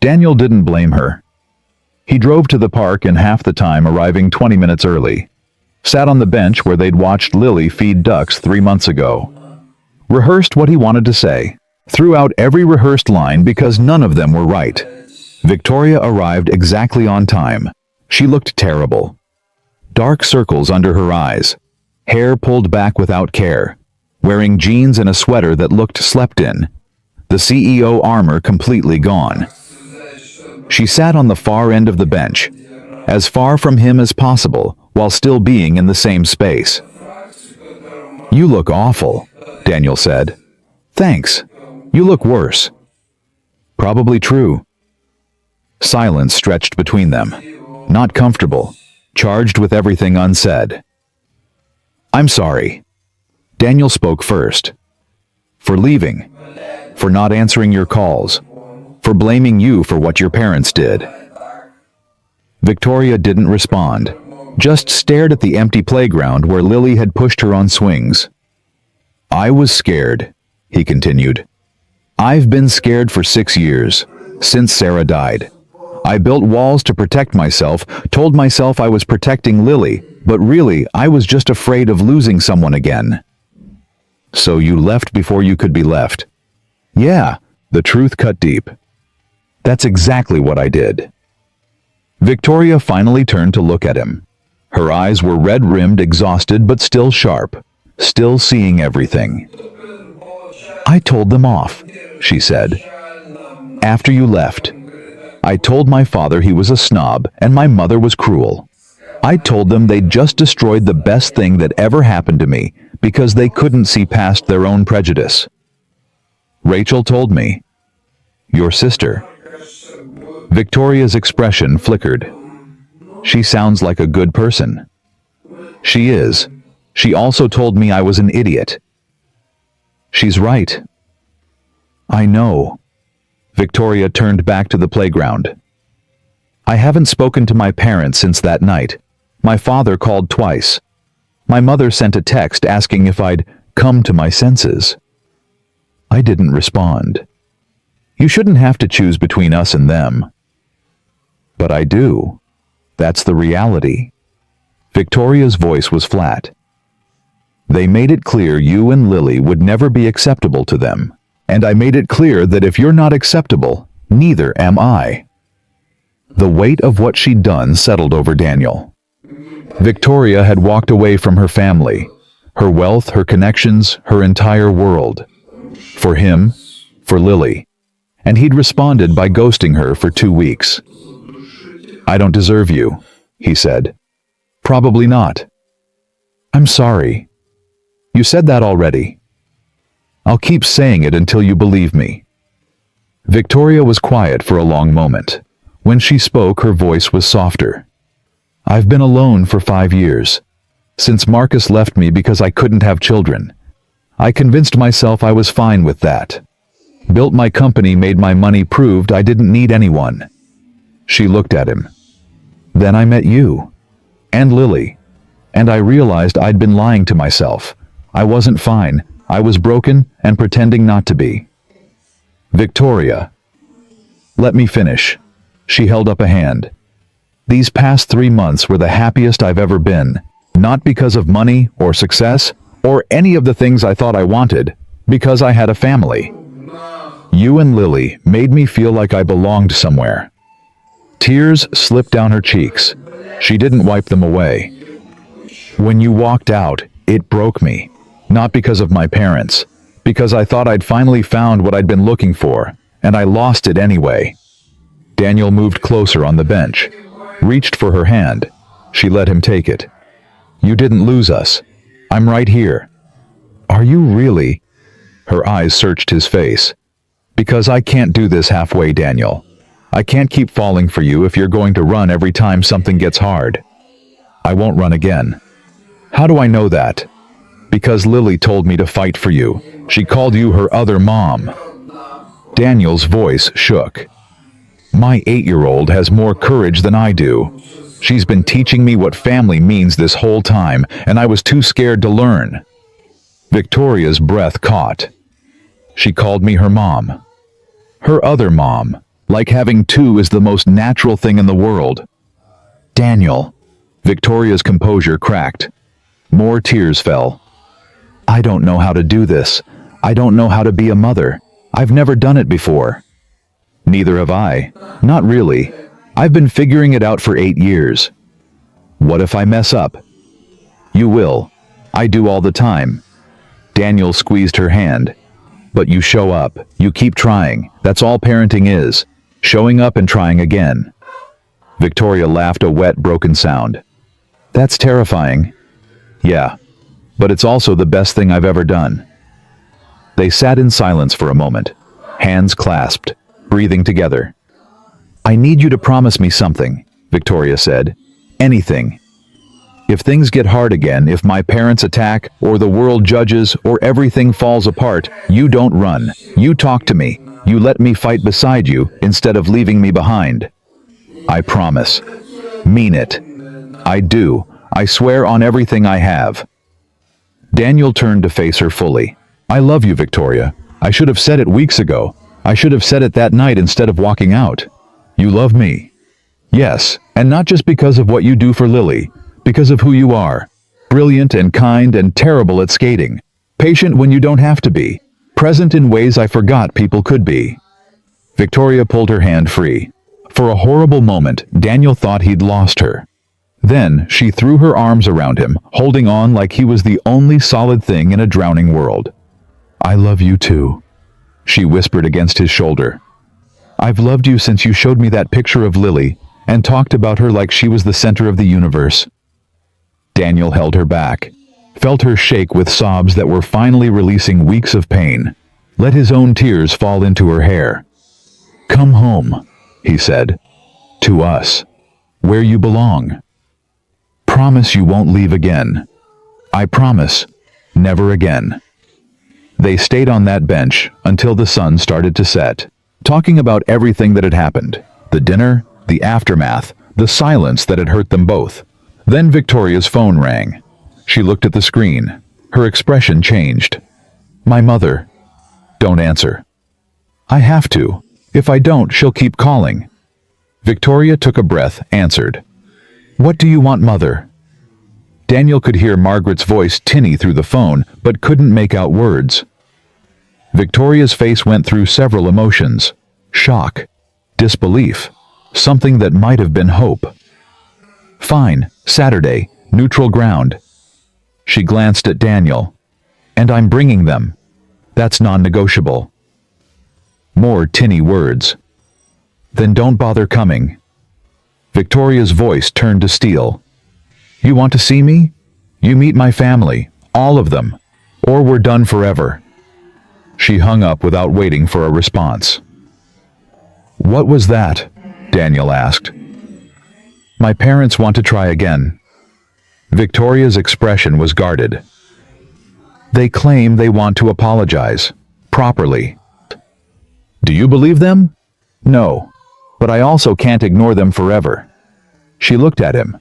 Daniel didn't blame her. He drove to the park in half the time, arriving 20 minutes early. Sat on the bench where they'd watched Lily feed ducks 3 months ago. Rehearsed what he wanted to say. Threw out every rehearsed line because none of them were right. Victoria arrived exactly on time. She looked terrible. Dark circles under her eyes. Hair pulled back without care. Wearing jeans and a sweater that looked slept in. The CEO armor completely gone. She sat on the far end of the bench, as far from him as possible, while still being in the same space. You look awful, Daniel said. Thanks. You look worse. Probably true. Silence stretched between them. Not comfortable, charged with everything unsaid. I'm sorry. Daniel spoke first. For leaving. For not answering your calls. For blaming you for what your parents did. Victoria didn't respond, just stared at the empty playground where Lily had pushed her on swings. I was scared, he continued. I've been scared for 6 years, since Sarah died. I built walls to protect myself, told myself I was protecting Lily, but really I was just afraid of losing someone again. So you left before you could be left. Yeah, the truth cut deep. That's exactly what I did. Victoria finally turned to look at him. Her eyes were red-rimmed, exhausted, but still sharp, still seeing everything. I told them off, she said. After you left, I told my father he was a snob and my mother was cruel. I told them they'd just destroyed the best thing that ever happened to me because they couldn't see past their own prejudice. Rachel told me, your sister. Victoria's expression flickered. She sounds like a good person. She is. She also told me I was an idiot. She's right. I know. Victoria turned back to the playground. I haven't spoken to my parents since that night. My father called twice. My mother sent a text asking if I'd come to my senses. I didn't respond. You shouldn't have to choose between us and them. But I do. That's the reality. Victoria's voice was flat. They made it clear you and Lily would never be acceptable to them, and I made it clear that if you're not acceptable, neither am I. The weight of what she'd done settled over Daniel. Victoria had walked away from her family, her wealth, her connections, her entire world. For him, for Lily. And he'd responded by ghosting her for 2 weeks. I don't deserve you, he said. Probably not. I'm sorry. You said that already. I'll keep saying it until you believe me. Victoria was quiet for a long moment. When she spoke, her voice was softer. I've been alone for 5 years. Since Marcus left me because I couldn't have children. I convinced myself I was fine with that. Built my company, made my money, proved I didn't need anyone. She looked at him. Then I met you. And Lily. And I realized I'd been lying to myself. I wasn't fine. I was broken and pretending not to be. Victoria. Let me finish. She held up a hand. These past 3 months were the happiest I've ever been. Not because of money or success or any of the things I thought I wanted, because I had a family. You and Lily made me feel like I belonged somewhere. Tears slipped down her cheeks. She didn't wipe them away. When you walked out, it broke me. Not because of my parents, because I thought I'd finally found what I'd been looking for, and I lost it anyway. Daniel moved closer on the bench, reached for her hand. She let him take it. You didn't lose us. I'm right here. Are you really? Her eyes searched his face. Because I can't do this halfway, Daniel. I can't keep falling for you if you're going to run every time something gets hard. I won't run again. How do I know that? Because Lily told me to fight for you. She called you her other mom. Daniel's voice shook. My 8-year-old has more courage than I do. She's been teaching me what family means this whole time, and I was too scared to learn. Victoria's breath caught. She called me her mom. Her other mom, like having two is the most natural thing in the world. Daniel. Victoria's composure cracked. More tears fell. I don't know how to do this. I don't know how to be a mother. I've never done it before. Neither have I. Not really. I've been figuring it out for 8 years. What if I mess up? You will. I do all the time. Daniel squeezed her hand. But you show up. You keep trying. That's all parenting is. Showing up and trying again. Victoria laughed a wet, broken sound. That's terrifying. Yeah. But it's also the best thing I've ever done. They sat in silence for a moment, hands clasped, breathing together. I need you to promise me something, Victoria said. Anything. If things get hard again, if my parents attack, or the world judges, or everything falls apart, you don't run. You talk to me. You let me fight beside you instead of leaving me behind. I promise. Mean it. I do. I swear on everything I have. Daniel turned to face her fully. I love you, Victoria. I should have said it weeks ago. I should have said it that night instead of walking out. You love me. Yes, and not just because of what you do for Lily, because of who you are. Brilliant and kind and terrible at skating. Patient when you don't have to be. Present in ways I forgot people could be. Victoria pulled her hand free. For a horrible moment, Daniel thought he'd lost her. Then she threw her arms around him, holding on like he was the only solid thing in a drowning world. I love you too, she whispered against his shoulder. I've loved you since you showed me that picture of Lily and talked about her like she was the center of the universe. Daniel held her back, felt her shake with sobs that were finally releasing weeks of pain, let his own tears fall into her hair. Come home, he said, to us, where you belong. Promise you won't leave again. I promise, never again. They stayed on that bench until the sun started to set, talking about everything that had happened, the dinner, the aftermath, the silence that had hurt them both. Then Victoria's phone rang. She looked at the screen. Her expression changed. My mother. Don't answer. I have to. If I don't, she'll keep calling. Victoria took a breath, answered. What do you want, mother? Daniel could hear Margaret's voice tinny through the phone, but couldn't make out words. Victoria's face went through several emotions. Shock. Disbelief. Something that might have been hope. Fine, Saturday, neutral ground. She glanced at Daniel. And I'm bringing them. That's non-negotiable. More tinny words. Then don't bother coming. Victoria's voice turned to steel. You want to see me? You meet my family, all of them, or we're done forever. She hung up without waiting for a response. What was that? Daniel asked. My parents want to try again. Victoria's expression was guarded. They claim they want to apologize. Properly. Do you believe them? No. But I also can't ignore them forever. She looked at him.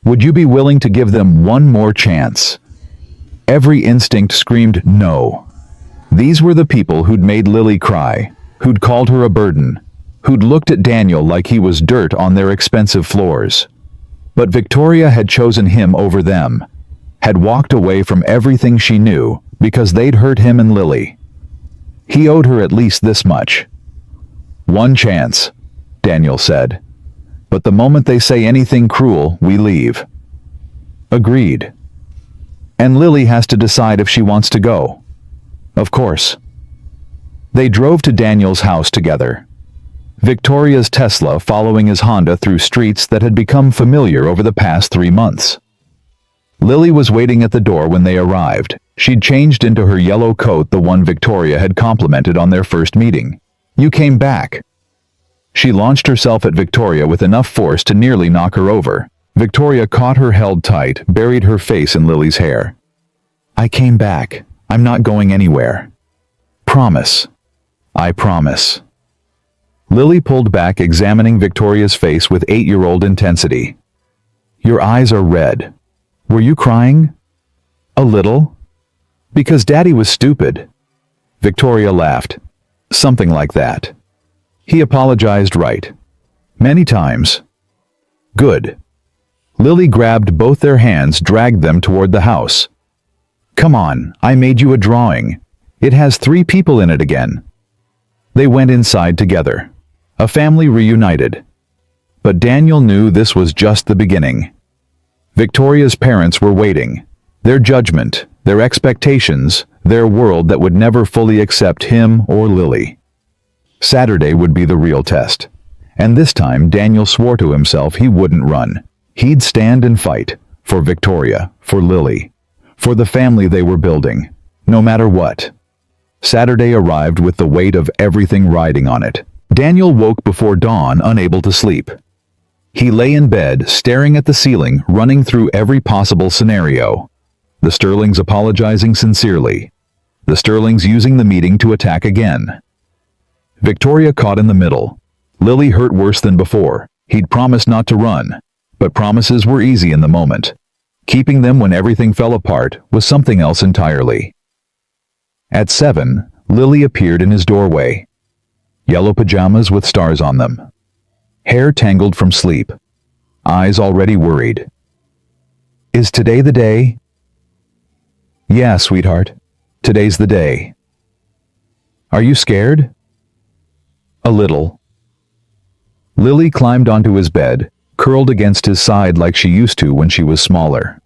Would you be willing to give them one more chance? Every instinct screamed no. These were the people who'd made Lily cry, who'd called her a burden, who'd looked at Daniel like he was dirt on their expensive floors. But Victoria had chosen him over them, had walked away from everything she knew because they'd hurt him and Lily. He owed her at least this much. One chance, Daniel said. But the moment they say anything cruel, we leave. Agreed. And Lily has to decide if she wants to go. Of course. They drove to Daniel's house together. Victoria's Tesla following his Honda through streets that had become familiar over the past 3 months. Lily was waiting at the door when they arrived. She'd changed into her yellow coat, the one Victoria had complimented on their first meeting. You came back. She launched herself at Victoria with enough force to nearly knock her over. Victoria caught her held tight, buried her face in Lily's hair. I came back. I'm not going anywhere. Promise. I promise. Lily pulled back, examining Victoria's face with 8-year-old intensity. Your eyes are red. Were you crying? A little. Because Daddy was stupid. Victoria laughed. Something like that. He apologized, right? Many times. Good. Lily grabbed both their hands, dragged them toward the house. Come on, I made you a drawing. It has 3 people in it again. They went inside together. A family reunited. But Daniel knew this was just the beginning. Victoria's parents were waiting. Their judgment, their expectations, their world that would never fully accept him or Lily. Saturday would be the real test. And this time Daniel swore to himself he wouldn't run. He'd stand and fight. For Victoria, for Lily, for the family they were building. No matter what. Saturday arrived with the weight of everything riding on it. Daniel woke before dawn, unable to sleep. He lay in bed, staring at the ceiling, running through every possible scenario. The Sterlings apologizing sincerely. The Sterlings using the meeting to attack again. Victoria caught in the middle. Lily hurt worse than before. He'd promised not to run, but promises were easy in the moment. Keeping them when everything fell apart was something else entirely. At 7, Lily appeared in his doorway. Yellow pajamas with stars on them. Hair tangled from sleep. Eyes already worried. Is today the day? Yeah, sweetheart. Today's the day. Are you scared? A little. Lily climbed onto his bed, curled against his side like she used to when she was smaller.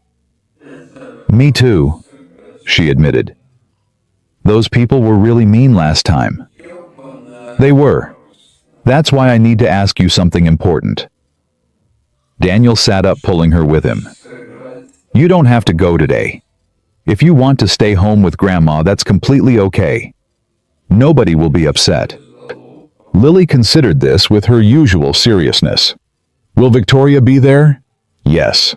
Me too, she admitted. Those people were really mean last time. They were. That's why I need to ask you something important. Daniel sat up, pulling her with him. You don't have to go today. If you want to stay home with Grandma, that's completely okay. Nobody will be upset. Lily considered this with her usual seriousness. Will Victoria be there? Yes.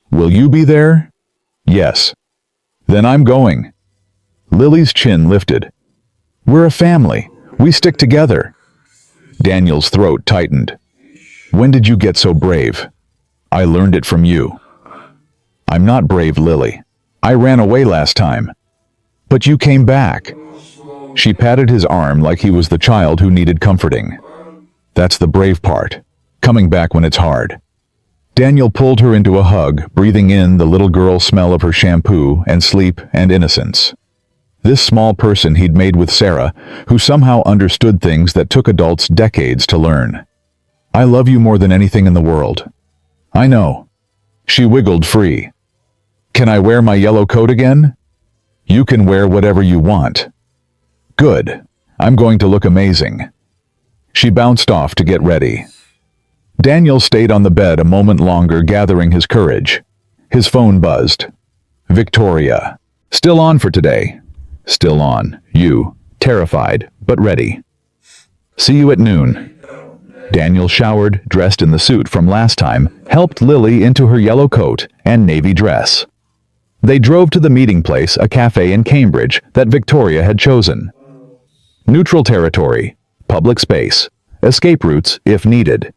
Will you be there? Yes. Then I'm going. Lily's chin lifted. We're a family. We stick together. Daniel's throat tightened. When did you get so brave? I learned it from you. I'm not brave, Lily. I ran away last time. But you came back. She patted his arm like he was the child who needed comforting. That's the brave part, coming back when it's hard. Daniel pulled her into a hug, breathing in the little girl smell of her shampoo and sleep and innocence. This small person he'd made with Sarah, who somehow understood things that took adults decades to learn. I love you more than anything in the world. I know. She wiggled free. Can I wear my yellow coat again? You can wear whatever you want. Good. I'm going to look amazing. She bounced off to get ready. Daniel stayed on the bed a moment longer, gathering his courage. His phone buzzed. Victoria. Still on for today. Still on. You. Terrified, but ready. See you at noon. Daniel showered, dressed in the suit from last time, helped Lily into her yellow coat and navy dress. They drove to the meeting place, a cafe in Cambridge that Victoria had chosen. Neutral territory, public space, escape routes if needed.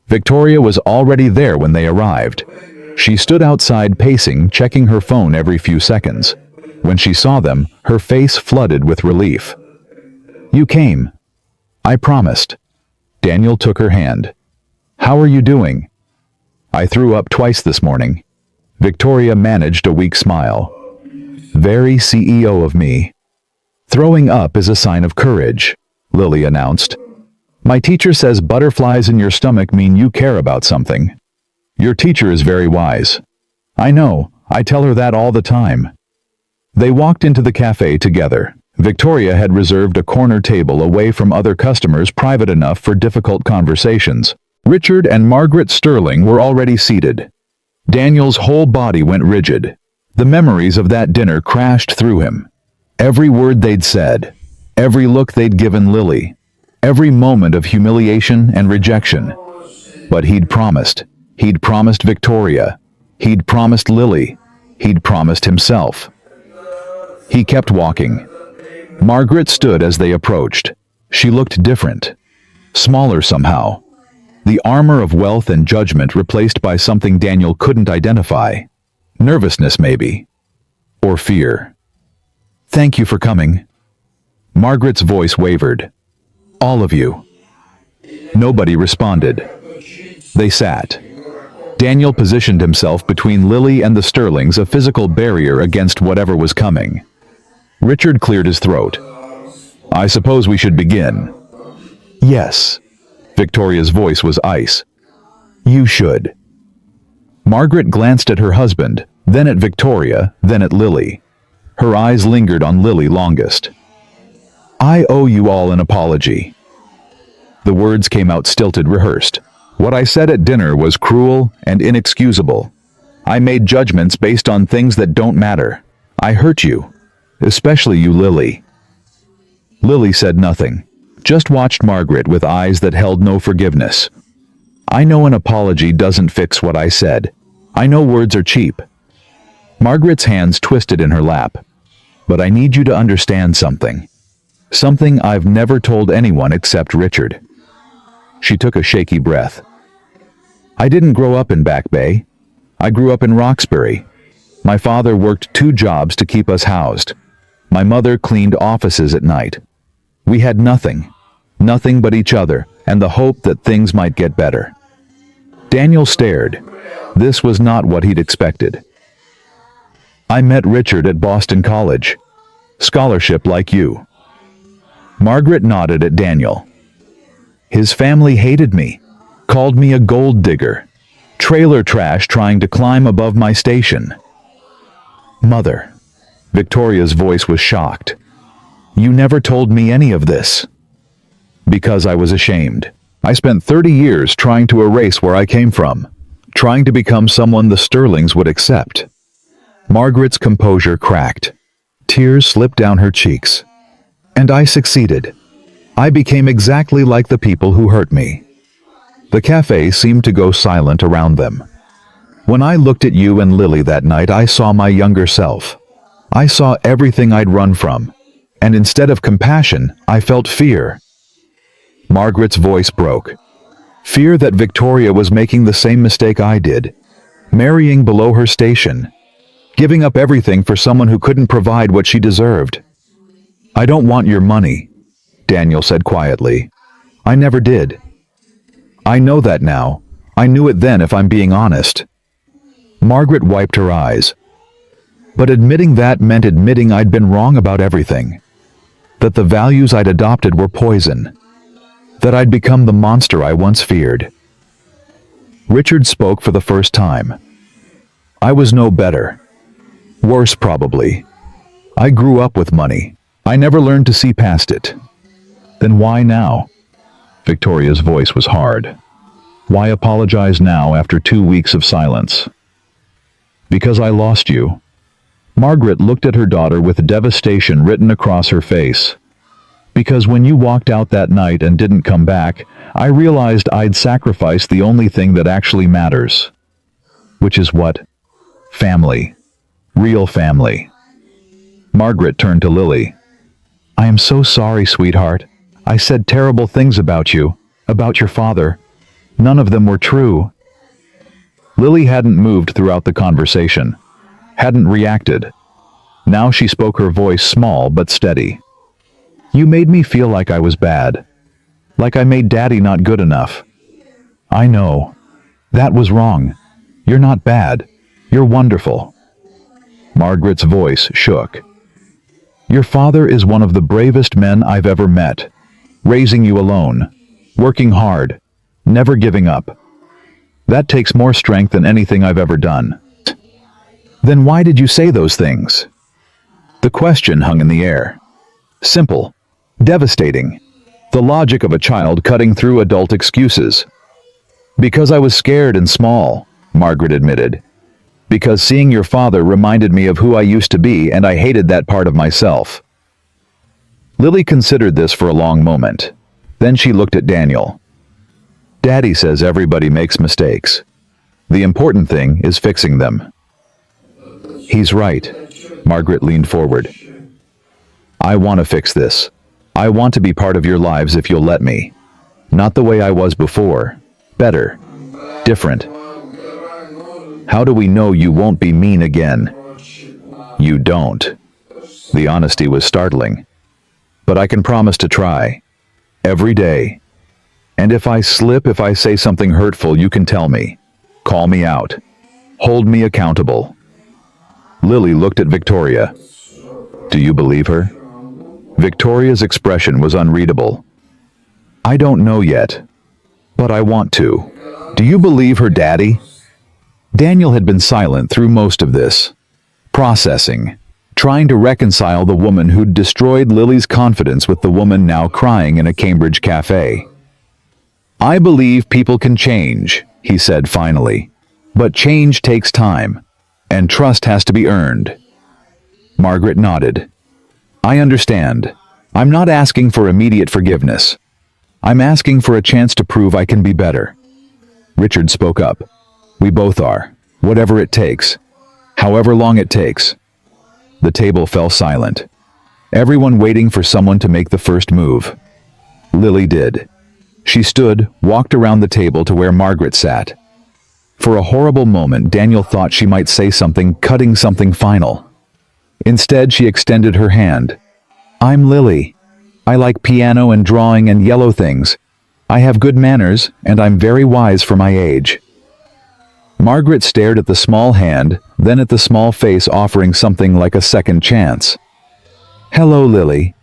Victoria was already there when they arrived. She stood outside pacing, checking her phone every few seconds. When she saw them, her face flooded with relief. You came. I promised. Daniel took her hand. How are you doing? I threw up twice this morning. Victoria managed a weak smile. Very CEO of me. Throwing up is a sign of courage, Lily announced. My teacher says butterflies in your stomach mean you care about something. Your teacher is very wise. I know, I tell her that all the time. They walked into the cafe together. Victoria had reserved a corner table away from other customers, private enough for difficult conversations. Richard and Margaret Sterling were already seated. Daniel's whole body went rigid. The memories of that dinner crashed through him. Every word they'd said, every look they'd given Lily, every moment of humiliation and rejection. But he'd promised. He'd promised Victoria. He'd promised Lily. He'd promised himself. He kept walking. Margaret stood as they approached. She looked different. Smaller somehow. The armor of wealth and judgment replaced by something Daniel couldn't identify. Nervousness, maybe. Or fear. Thank you for coming. Margaret's voice wavered. All of you. Nobody responded. They sat. Daniel positioned himself between Lily and the Sterlings, a physical barrier against whatever was coming. Richard cleared his throat. I suppose we should begin. Yes. Victoria's voice was ice. You should. Margaret glanced at her husband, then at Victoria, then at Lily. Her eyes lingered on Lily longest. I owe you all an apology. The words came out stilted, rehearsed. What I said at dinner was cruel and inexcusable. I made judgments based on things that don't matter. I hurt you. Especially you, Lily. Lily said nothing, just watched Margaret with eyes that held no forgiveness. I know an apology doesn't fix what I said. I know words are cheap. Margaret's hands twisted in her lap. But I need you to understand something. Something I've never told anyone except Richard. She took a shaky breath. I didn't grow up in Back Bay. I grew up in Roxbury. My father worked 2 jobs to keep us housed. My mother cleaned offices at night. We had nothing. Nothing but each other and the hope that things might get better. Daniel stared. This was not what he'd expected. I met Richard at Boston College. Scholarship like you. Margaret nodded at Daniel. His family hated me, called me a gold digger, trailer trash trying to climb above my station. Mother. Victoria's voice was shocked. You never told me any of this. Because I was ashamed. I spent 30 years trying to erase where I came from, trying to become someone the Sterlings would accept. Margaret's composure cracked. Tears slipped down her cheeks. And I succeeded. I became exactly like the people who hurt me. The cafe seemed to go silent around them. When I looked at you and Lily that night, I saw my younger self. I saw everything I'd run from, and instead of compassion, I felt fear. Margaret's voice broke. Fear that Victoria was making the same mistake I did. marrying below her station, giving up everything for someone who couldn't provide what she deserved. "I don't want your money," Daniel said quietly. "I never did. I know that now. I knew it then, if I'm being honest." Margaret wiped her eyes. But admitting that meant admitting I'd been wrong about everything. That the values I'd adopted were poison. That I'd become the monster I once feared. Richard spoke for the first time. "I was no better. Worse, probably. I grew up with money. I never learned to see past it." "Then why now?" Victoria's voice was hard. "Why apologize now after 2 weeks of silence?" "Because I lost you." Margaret looked at her daughter with devastation written across her face. "Because when you walked out that night and didn't come back, I realized I'd sacrificed the only thing that actually matters." "Which is what?" "Family. Real family." Margaret turned to Lily. "I am so sorry, sweetheart. I said terrible things about you, about your father. None of them were true." Lily hadn't moved throughout the conversation, hadn't reacted. Now she spoke, her voice small but steady. "You made me feel like I was bad. Like I made Daddy not good enough. I know. That was wrong. You're not bad. You're wonderful." Margaret's voice shook. "Your father is one of the bravest men I've ever met. Raising you alone. Working hard. Never giving up. That takes more strength than anything I've ever done." "Then why did you say those things?" The question hung in the air. Simple. Devastating. The logic of a child cutting through adult excuses. "Because I was scared and small," Margaret admitted. "Because seeing your father reminded me of who I used to be, and I hated that part of myself." Lily considered this for a long moment. Then she looked at Daniel. "Daddy says everybody makes mistakes. The important thing is fixing them." "He's right." Margaret leaned forward. "I want to fix this. I want to be part of your lives if you'll let me. Not the way I was before. Better. Different. How do we know you won't be mean again?" "You don't." The honesty was startling. "But I can promise to try. Every day. And if I slip, if I say something hurtful, you can tell me. Call me out. Hold me accountable." Lily looked at Victoria. "Do you believe her?" Victoria's expression was unreadable. "I don't know yet. But I want to." "Do you believe her, Daddy?" Daniel had been silent through most of this. Processing. Trying to reconcile the woman who'd destroyed Lily's confidence with the woman now crying in a Cambridge cafe. "I believe people can change," he said finally. "But change takes time. And trust has to be earned." Margaret nodded. "I understand. I'm not asking for immediate forgiveness. I'm asking for a chance to prove I can be better." Richard spoke up. "We both are. Whatever it takes. However long it takes." The table fell silent. Everyone waiting for someone to make the first move. Lily did. She stood, walked around the table to where Margaret sat. For a horrible moment, Daniel thought she might say something, cutting something final. Instead, she extended her hand. "I'm Lily. I like piano and drawing and yellow things. I have good manners, and I'm very wise for my age." Margaret stared at the small hand, then at the small face offering something like a second chance. "Hello, Lily."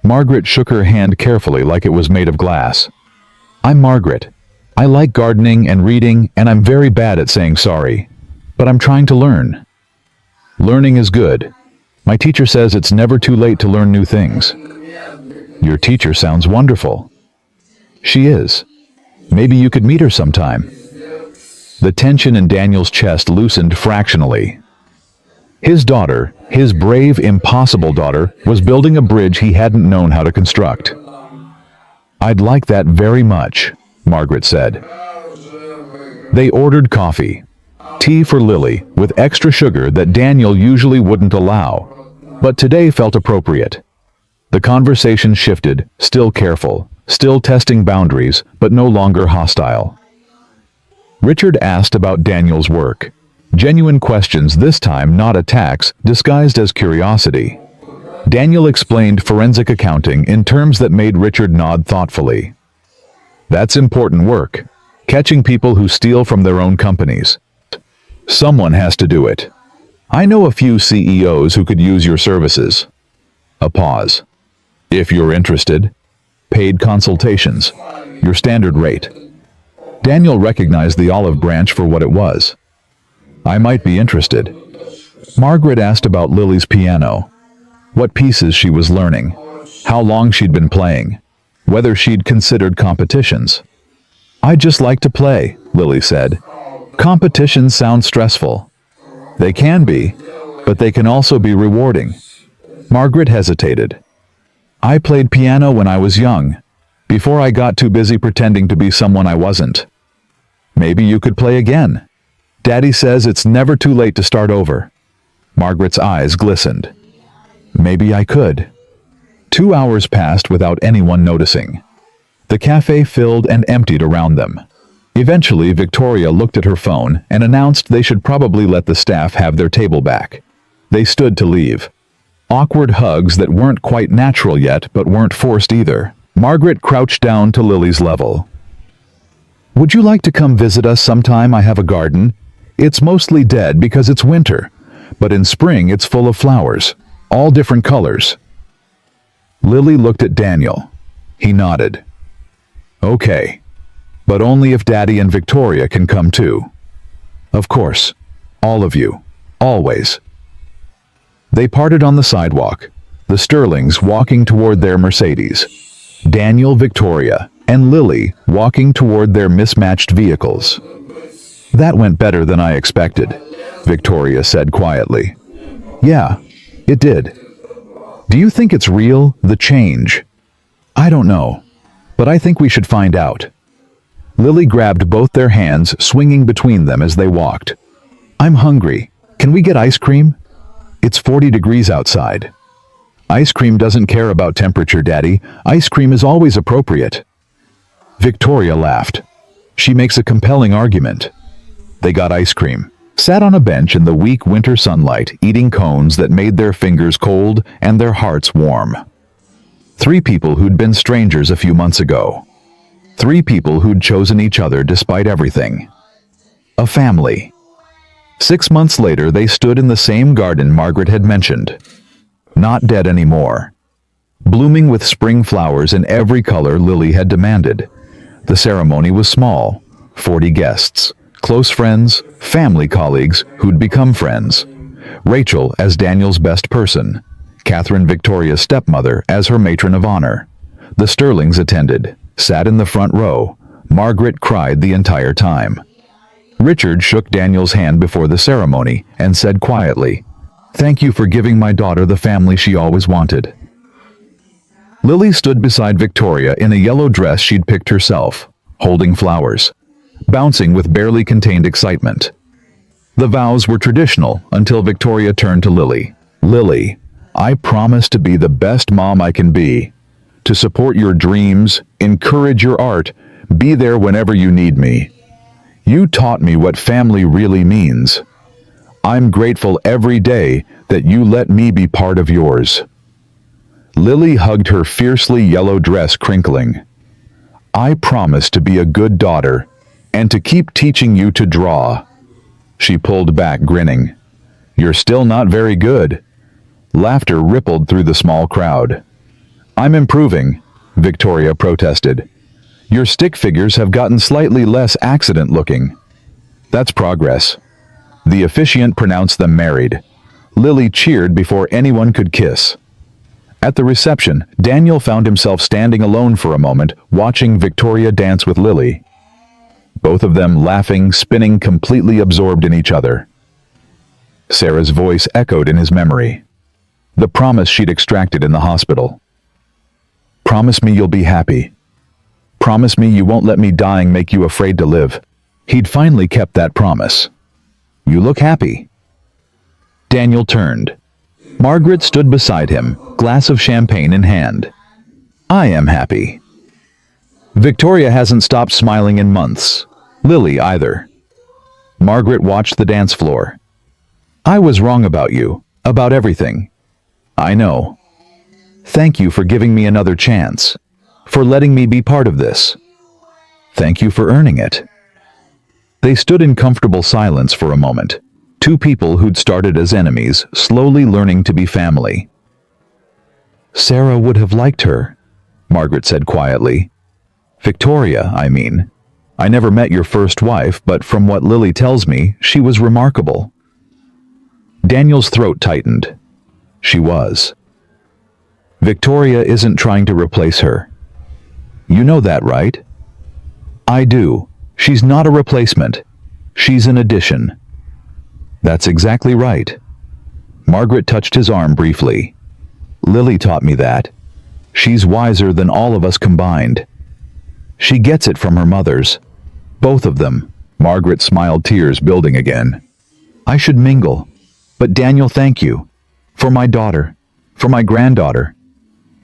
Margaret shook her hand carefully like it was made of glass. "I'm Margaret. I like gardening and reading, and I'm very bad at saying sorry. But I'm trying to learn." "Learning is good. My teacher says it's never too late to learn new things." "Your teacher sounds wonderful." "She is. Maybe you could meet her sometime." The tension in Daniel's chest loosened fractionally. His daughter, his brave, impossible daughter, was building a bridge he hadn't known how to construct. "I'd like that very much," Margaret said. They ordered coffee. Tea for Lily, with extra sugar that Daniel usually wouldn't allow, but today felt appropriate. The conversation shifted, still careful, still testing boundaries, but no longer hostile. Richard asked about Daniel's work. Genuine questions this time, not attacks, disguised as curiosity. Daniel explained forensic accounting in terms that made Richard nod thoughtfully. That's important work. Catching people who steal from their own companies. Someone has to do it. I know a few CEOs who could use your services. A pause. If you're interested. Paid consultations. Your standard rate. Daniel recognized the olive branch for what it was. I might be interested. Margaret asked about Lily's piano. What pieces she was learning. How long she'd been playing. Whether she'd considered competitions. I'd just like to play, Lily said. Competitions sound stressful. They can be, but they can also be rewarding. Margaret hesitated. I played piano when I was young, before I got too busy pretending to be someone I wasn't. Maybe you could play again. Daddy says it's never too late to start over. Margaret's eyes glistened. Maybe I could. 2 hours passed without anyone noticing. The cafe filled and emptied around them. Eventually, Victoria looked at her phone and announced they should probably let the staff have their table back. They stood to leave. Awkward hugs that weren't quite natural yet, but weren't forced either. Margaret crouched down to Lily's level. Would you like to come visit us sometime? I have a garden. It's mostly dead because it's winter, but in spring it's full of flowers, all different colors. Lily looked at Daniel. He nodded. Okay, but only if Daddy and Victoria can come too. Of course, all of you, always. They parted on the sidewalk, the Sterlings walking toward their Mercedes, Daniel, Victoria, and Lily walking toward their mismatched vehicles. That went better than I expected, Victoria said quietly. Yeah, it did. Do you think it's real, the change? I don't know, but I think we should find out. Lily grabbed both their hands, swinging between them as they walked. I'm hungry. Can we get ice cream? It's 40 degrees outside. Ice cream doesn't care about temperature, Daddy. Ice cream is always appropriate. Victoria laughed. She makes a compelling argument. They got ice cream, sat on a bench in the weak winter sunlight, eating cones that made their fingers cold and their hearts warm. 3 people who'd been strangers a few months ago. 3 people who'd chosen each other despite everything. A family. 6 months later, they stood in the same garden Margaret had mentioned. Not dead anymore. Blooming with spring flowers in every color Lily had demanded. The ceremony was small. 40 guests. Close friends, family colleagues who'd become friends. Rachel as Daniel's best person. Catherine, Victoria's stepmother, as her matron of honor. The Sterlings attended, sat in the front row. Margaret cried the entire time. Richard shook Daniel's hand before the ceremony and said quietly, "Thank you for giving my daughter the family she always wanted." Lily stood beside Victoria in a yellow dress she'd picked herself, holding flowers, bouncing with barely contained excitement. The vows were traditional until Victoria turned to Lily. "Lily, I promise to be the best mom I can be, to support your dreams, encourage your art, be there whenever you need me. You taught me what family really means. I'm grateful every day that you let me be part of yours." Lily hugged her fiercely yellow dress, crinkling. "I promise to be a good daughter and to keep teaching you to draw." She pulled back, grinning. "You're still not very good." Laughter rippled through the small crowd. "I'm improving," Victoria protested. "Your stick figures have gotten slightly less accident-looking." "That's progress." The officiant pronounced them married. Lily cheered before anyone could kiss. At the reception, Daniel found himself standing alone for a moment, watching Victoria dance with Lily. Both of them laughing, spinning, completely absorbed in each other. Sarah's voice echoed in his memory. The promise she'd extracted in the hospital. "Promise me you'll be happy. Promise me you won't let me dying make you afraid to live." He'd finally kept that promise. "You look happy." Daniel turned. Margaret stood beside him, glass of champagne in hand. "I am happy." Victoria hasn't stopped smiling in months. Lily either. Margaret watched the dance floor. I was wrong about you, about everything. I know. Thank you for giving me another chance, for letting me be part of this. Thank you for earning it. They stood in comfortable silence for a moment, two people who'd started as enemies, slowly learning to be family. Sarah would have liked her, Margaret said quietly. Victoria, I mean. I never met your first wife, but from what Lily tells me, she was remarkable. Daniel's throat tightened. She was. Victoria isn't trying to replace her. You know that, right? I do. She's not a replacement. She's an addition. That's exactly right. Margaret touched his arm briefly. Lily taught me that. She's wiser than all of us combined. She gets it from her mothers. Both of them. Margaret smiled, tears building again. I should mingle. But Daniel, thank you. For my daughter. For my granddaughter.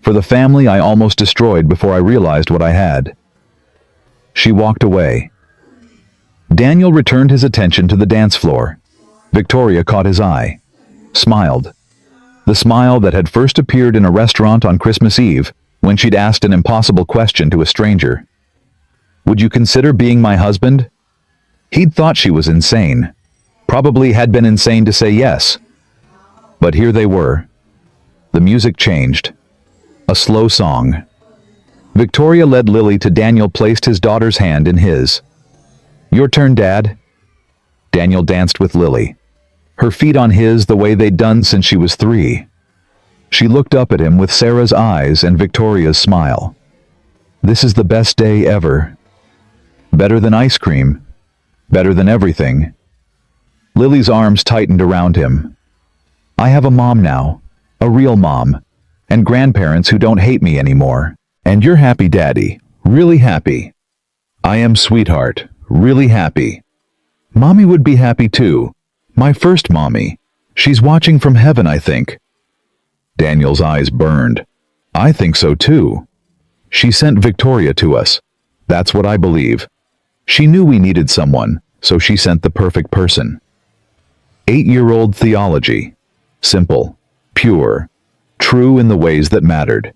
For the family I almost destroyed before I realized what I had. She walked away. Daniel returned his attention to the dance floor. Victoria caught his eye. Smiled. The smile that had first appeared in a restaurant on Christmas Eve, when she'd asked an impossible question to a stranger. Would you consider being my husband? He'd thought she was insane. Probably had been insane to say yes. But here they were. The music changed. A slow song. Victoria led Lily to Daniel, placed his daughter's hand in his. Your turn, Dad. Daniel danced with Lily, her feet on his the way they'd done since she was 3. She looked up at him with Sarah's eyes and Victoria's smile. This is the best day ever. Better than ice cream. Better than everything. Lily's arms tightened around him. I have a mom now, a real mom, and grandparents who don't hate me anymore. And you're happy, Daddy, really happy. I am, sweetheart, really happy. Mommy would be happy too. My first mommy. She's watching from heaven, I think. Daniel's eyes burned. I think so too. She sent Victoria to us. That's what I believe. She knew we needed someone, so she sent the perfect person. 8-year-old theology. Simple, pure, true in the ways that mattered.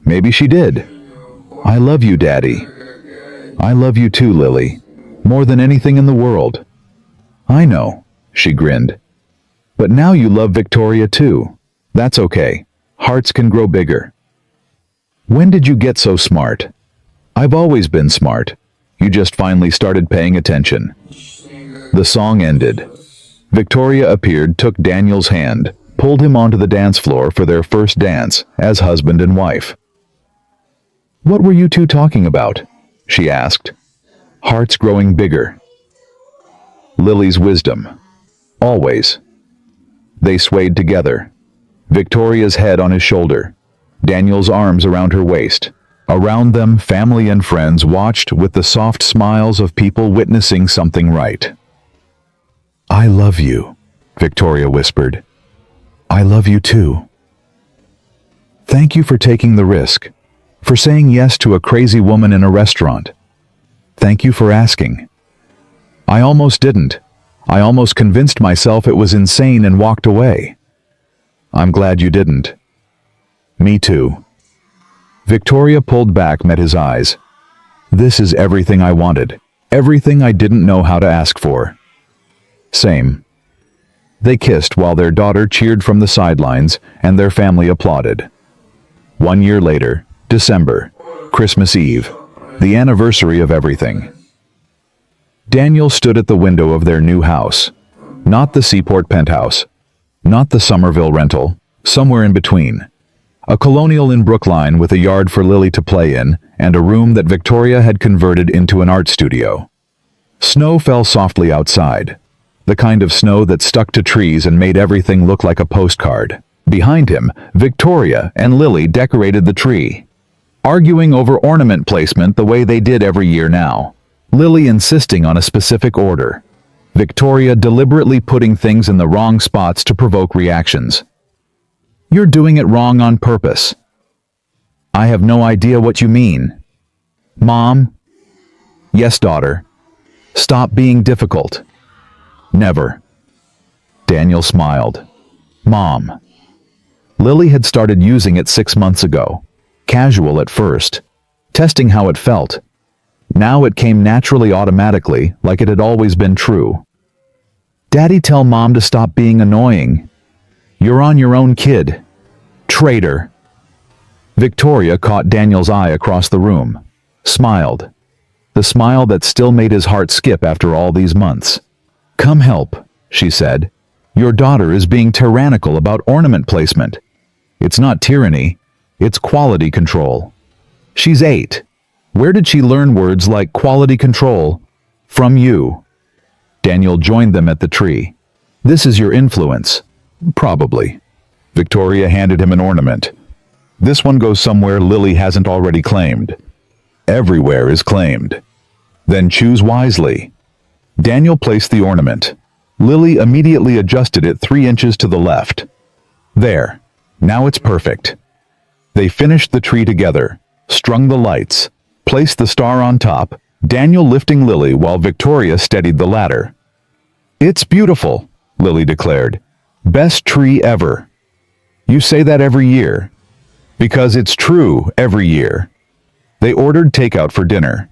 Maybe she did. I love you, Daddy. I love you too, Lily. More than anything in the world. I know, she grinned. But now you love Victoria too. That's okay. Hearts can grow bigger. When did you get so smart? I've always been smart. You just finally started paying attention. The song ended. Victoria appeared, took Daniel's hand, pulled him onto the dance floor for their first dance as husband and wife. What were you two talking about? She asked. Hearts growing bigger. Lily's wisdom. Always. They swayed together. Victoria's head on his shoulder. Daniel's arms around her waist. Around them, family and friends watched with the soft smiles of people witnessing something right. I love you, Victoria whispered. I love you too. Thank you for taking the risk, for saying yes to a crazy woman in a restaurant. Thank you for asking. I almost didn't. I almost convinced myself it was insane and walked away. I'm glad you didn't. Me too. Victoria pulled back, met his eyes. This is everything I wanted, everything I didn't know how to ask for. Same. They kissed while their daughter cheered from the sidelines and their family applauded. 1 year later, December, Christmas Eve, the anniversary of everything. Daniel stood at the window of their new house. Not the Seaport penthouse. Not the Somerville rental. Somewhere in between. A colonial in Brookline with a yard for Lily to play in and a room that Victoria had converted into an art studio. Snow fell softly outside. The kind of snow that stuck to trees and made everything look like a postcard. Behind him, Victoria and Lily decorated the tree, arguing over ornament placement the way they did every year now. Lily insisting on a specific order. Victoria deliberately putting things in the wrong spots to provoke reactions. You're doing it wrong on purpose. I have no idea what you mean. Mom? Yes, daughter. Stop being difficult. Never. Daniel smiled. Mom. Lily had started using it 6 months ago. Casual at first, testing how it felt. Now it came naturally automatically, like it had always been true. Daddy, tell Mom to stop being annoying. You're on your own, kid. Traitor. Victoria caught Daniel's eye across the room. Smiled. The smile that still made his heart skip after all these months. Come help, she said. Your daughter is being tyrannical about ornament placement. It's not tyranny, it's quality control. She's 8. Where did she learn words like quality control? From you. Daniel joined them at the tree. This is your influence. Probably. Victoria handed him an ornament. This one goes somewhere Lily hasn't already claimed. Everywhere is claimed. Then choose wisely. Daniel placed the ornament. Lily immediately adjusted it 3 inches to the left. There. Now it's perfect. They finished the tree together, strung the lights, placed the star on top, Daniel lifting Lily while Victoria steadied the ladder. It's beautiful, Lily declared. Best tree ever. You say that every year. Because it's true every year. They ordered takeout for dinner.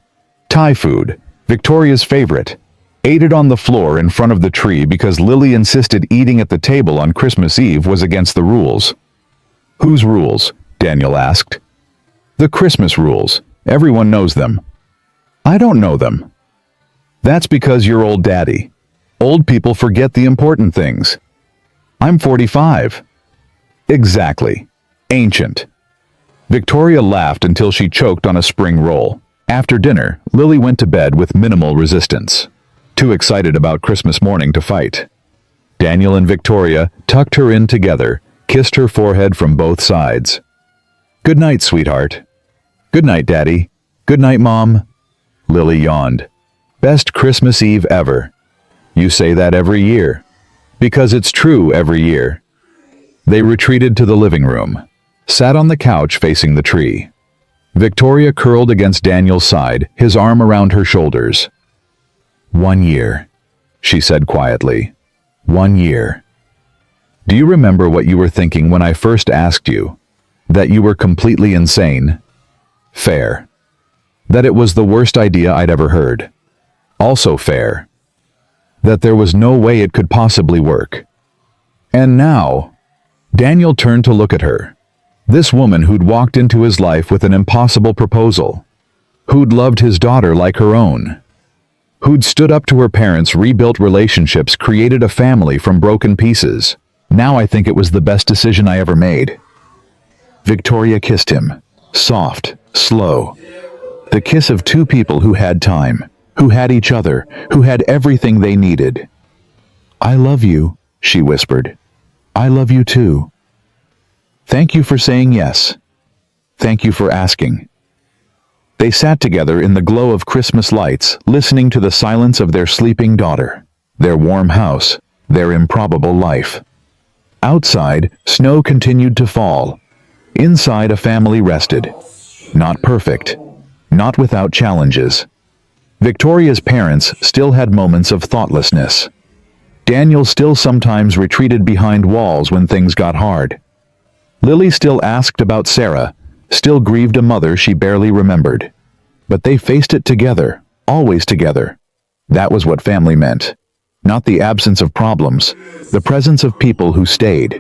Thai food, Victoria's favorite. Ate it on the floor in front of the tree because Lily insisted eating at the table on Christmas Eve was against the rules. Whose rules? Daniel asked. The Christmas rules. Everyone knows them. I don't know them. That's because you're old, Daddy. Old people forget the important things. I'm 45. Exactly. Ancient. Victoria laughed until she choked on a spring roll. After dinner, Lily went to bed with minimal resistance. Too excited about Christmas morning to fight. Daniel and Victoria tucked her in together, kissed her forehead from both sides. Good night, sweetheart. Good night, Daddy. Good night, Mom. Lily yawned. Best Christmas Eve ever. You say that every year. Because it's true every year. They retreated to the living room, sat on the couch facing the tree. Victoria curled against Daniel's side, his arm around her shoulders. 1 year, she said quietly. 1 year. Do you remember what you were thinking when I first asked you? That you were completely insane? Fair. That it was the worst idea I'd ever heard. Also fair. That there was no way it could possibly work. And now, Daniel turned to look at her. This woman who'd walked into his life with an impossible proposal. Who'd loved his daughter like her own. Who'd stood up to her parents, rebuilt relationships, created a family from broken pieces. Now I think it was the best decision I ever made. Victoria kissed him. Soft, slow. The kiss of two people who had time, who had each other, who had everything they needed. I love you, she whispered. I love you too. Thank you for saying yes. Thank you for asking. They sat together in the glow of Christmas lights, listening to the silence of their sleeping daughter, their warm house, their improbable life. Outside, snow continued to fall. Inside, a family rested. Not perfect. Not without challenges. Victoria's parents still had moments of thoughtlessness. Daniel still sometimes retreated behind walls when things got hard. Lily still asked about Sarah, still grieved a mother she barely remembered. But they faced it together, always together. That was what family meant. Not the absence of problems, the presence of people who stayed.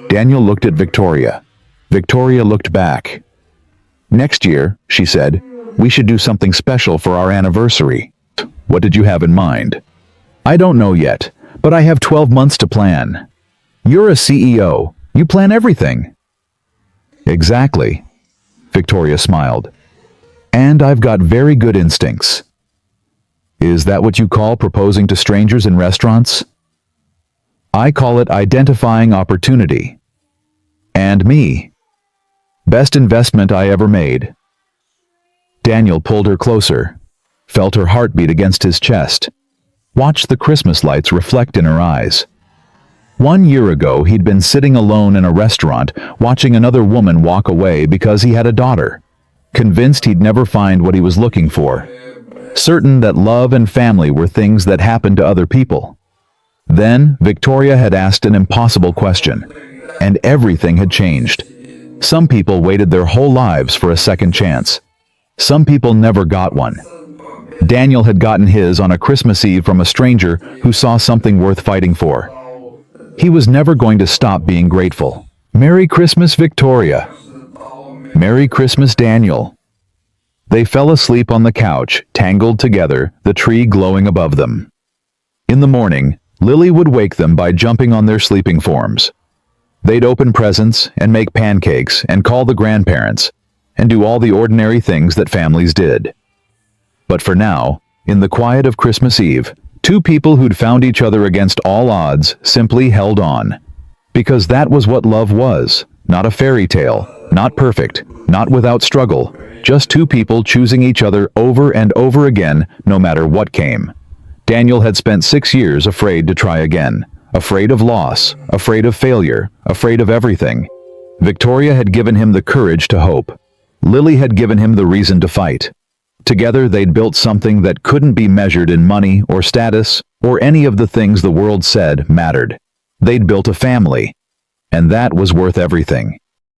Daniel looked at Victoria. Victoria looked back. Next year, she said, we should do something special for our anniversary. What did you have in mind? I don't know yet, but I have 12 months to plan. You're a CEO. You plan everything. Exactly. Victoria smiled. And I've got very good instincts. Is that what you call proposing to strangers in restaurants? I call it identifying opportunity. And me. Best investment I ever made. Daniel pulled her closer, felt her heartbeat against his chest, watched the Christmas lights reflect in her eyes. 1 year ago, he'd been sitting alone in a restaurant, watching another woman walk away because he had a daughter, convinced he'd never find what he was looking for. certain that love and family were things that happened to other people. Then, Victoria had asked an impossible question, and everything had changed. Some people waited their whole lives for a second chance. Some people never got one. Daniel had gotten his on a Christmas Eve from a stranger who saw something worth fighting for. He was never going to stop being grateful. Merry Christmas, Victoria. Merry Christmas, Daniel. They fell asleep on the couch, tangled together, the tree glowing above them. In the morning, Lily would wake them by jumping on their sleeping forms. They'd open presents and make pancakes and call the grandparents and do all the ordinary things that families did. But for now, in the quiet of Christmas Eve, two people who'd found each other against all odds simply held on. Because that was what love was, not a fairy tale, not perfect, not without struggle, just two people choosing each other over and over again, no matter what came. Daniel had spent 6 years afraid to try again, afraid of loss, afraid of failure, afraid of everything. Victoria had given him the courage to hope. Lily had given him the reason to fight. Together they'd built something that couldn't be measured in money or status or any of the things the world said mattered. They'd built a family, and that was worth everything.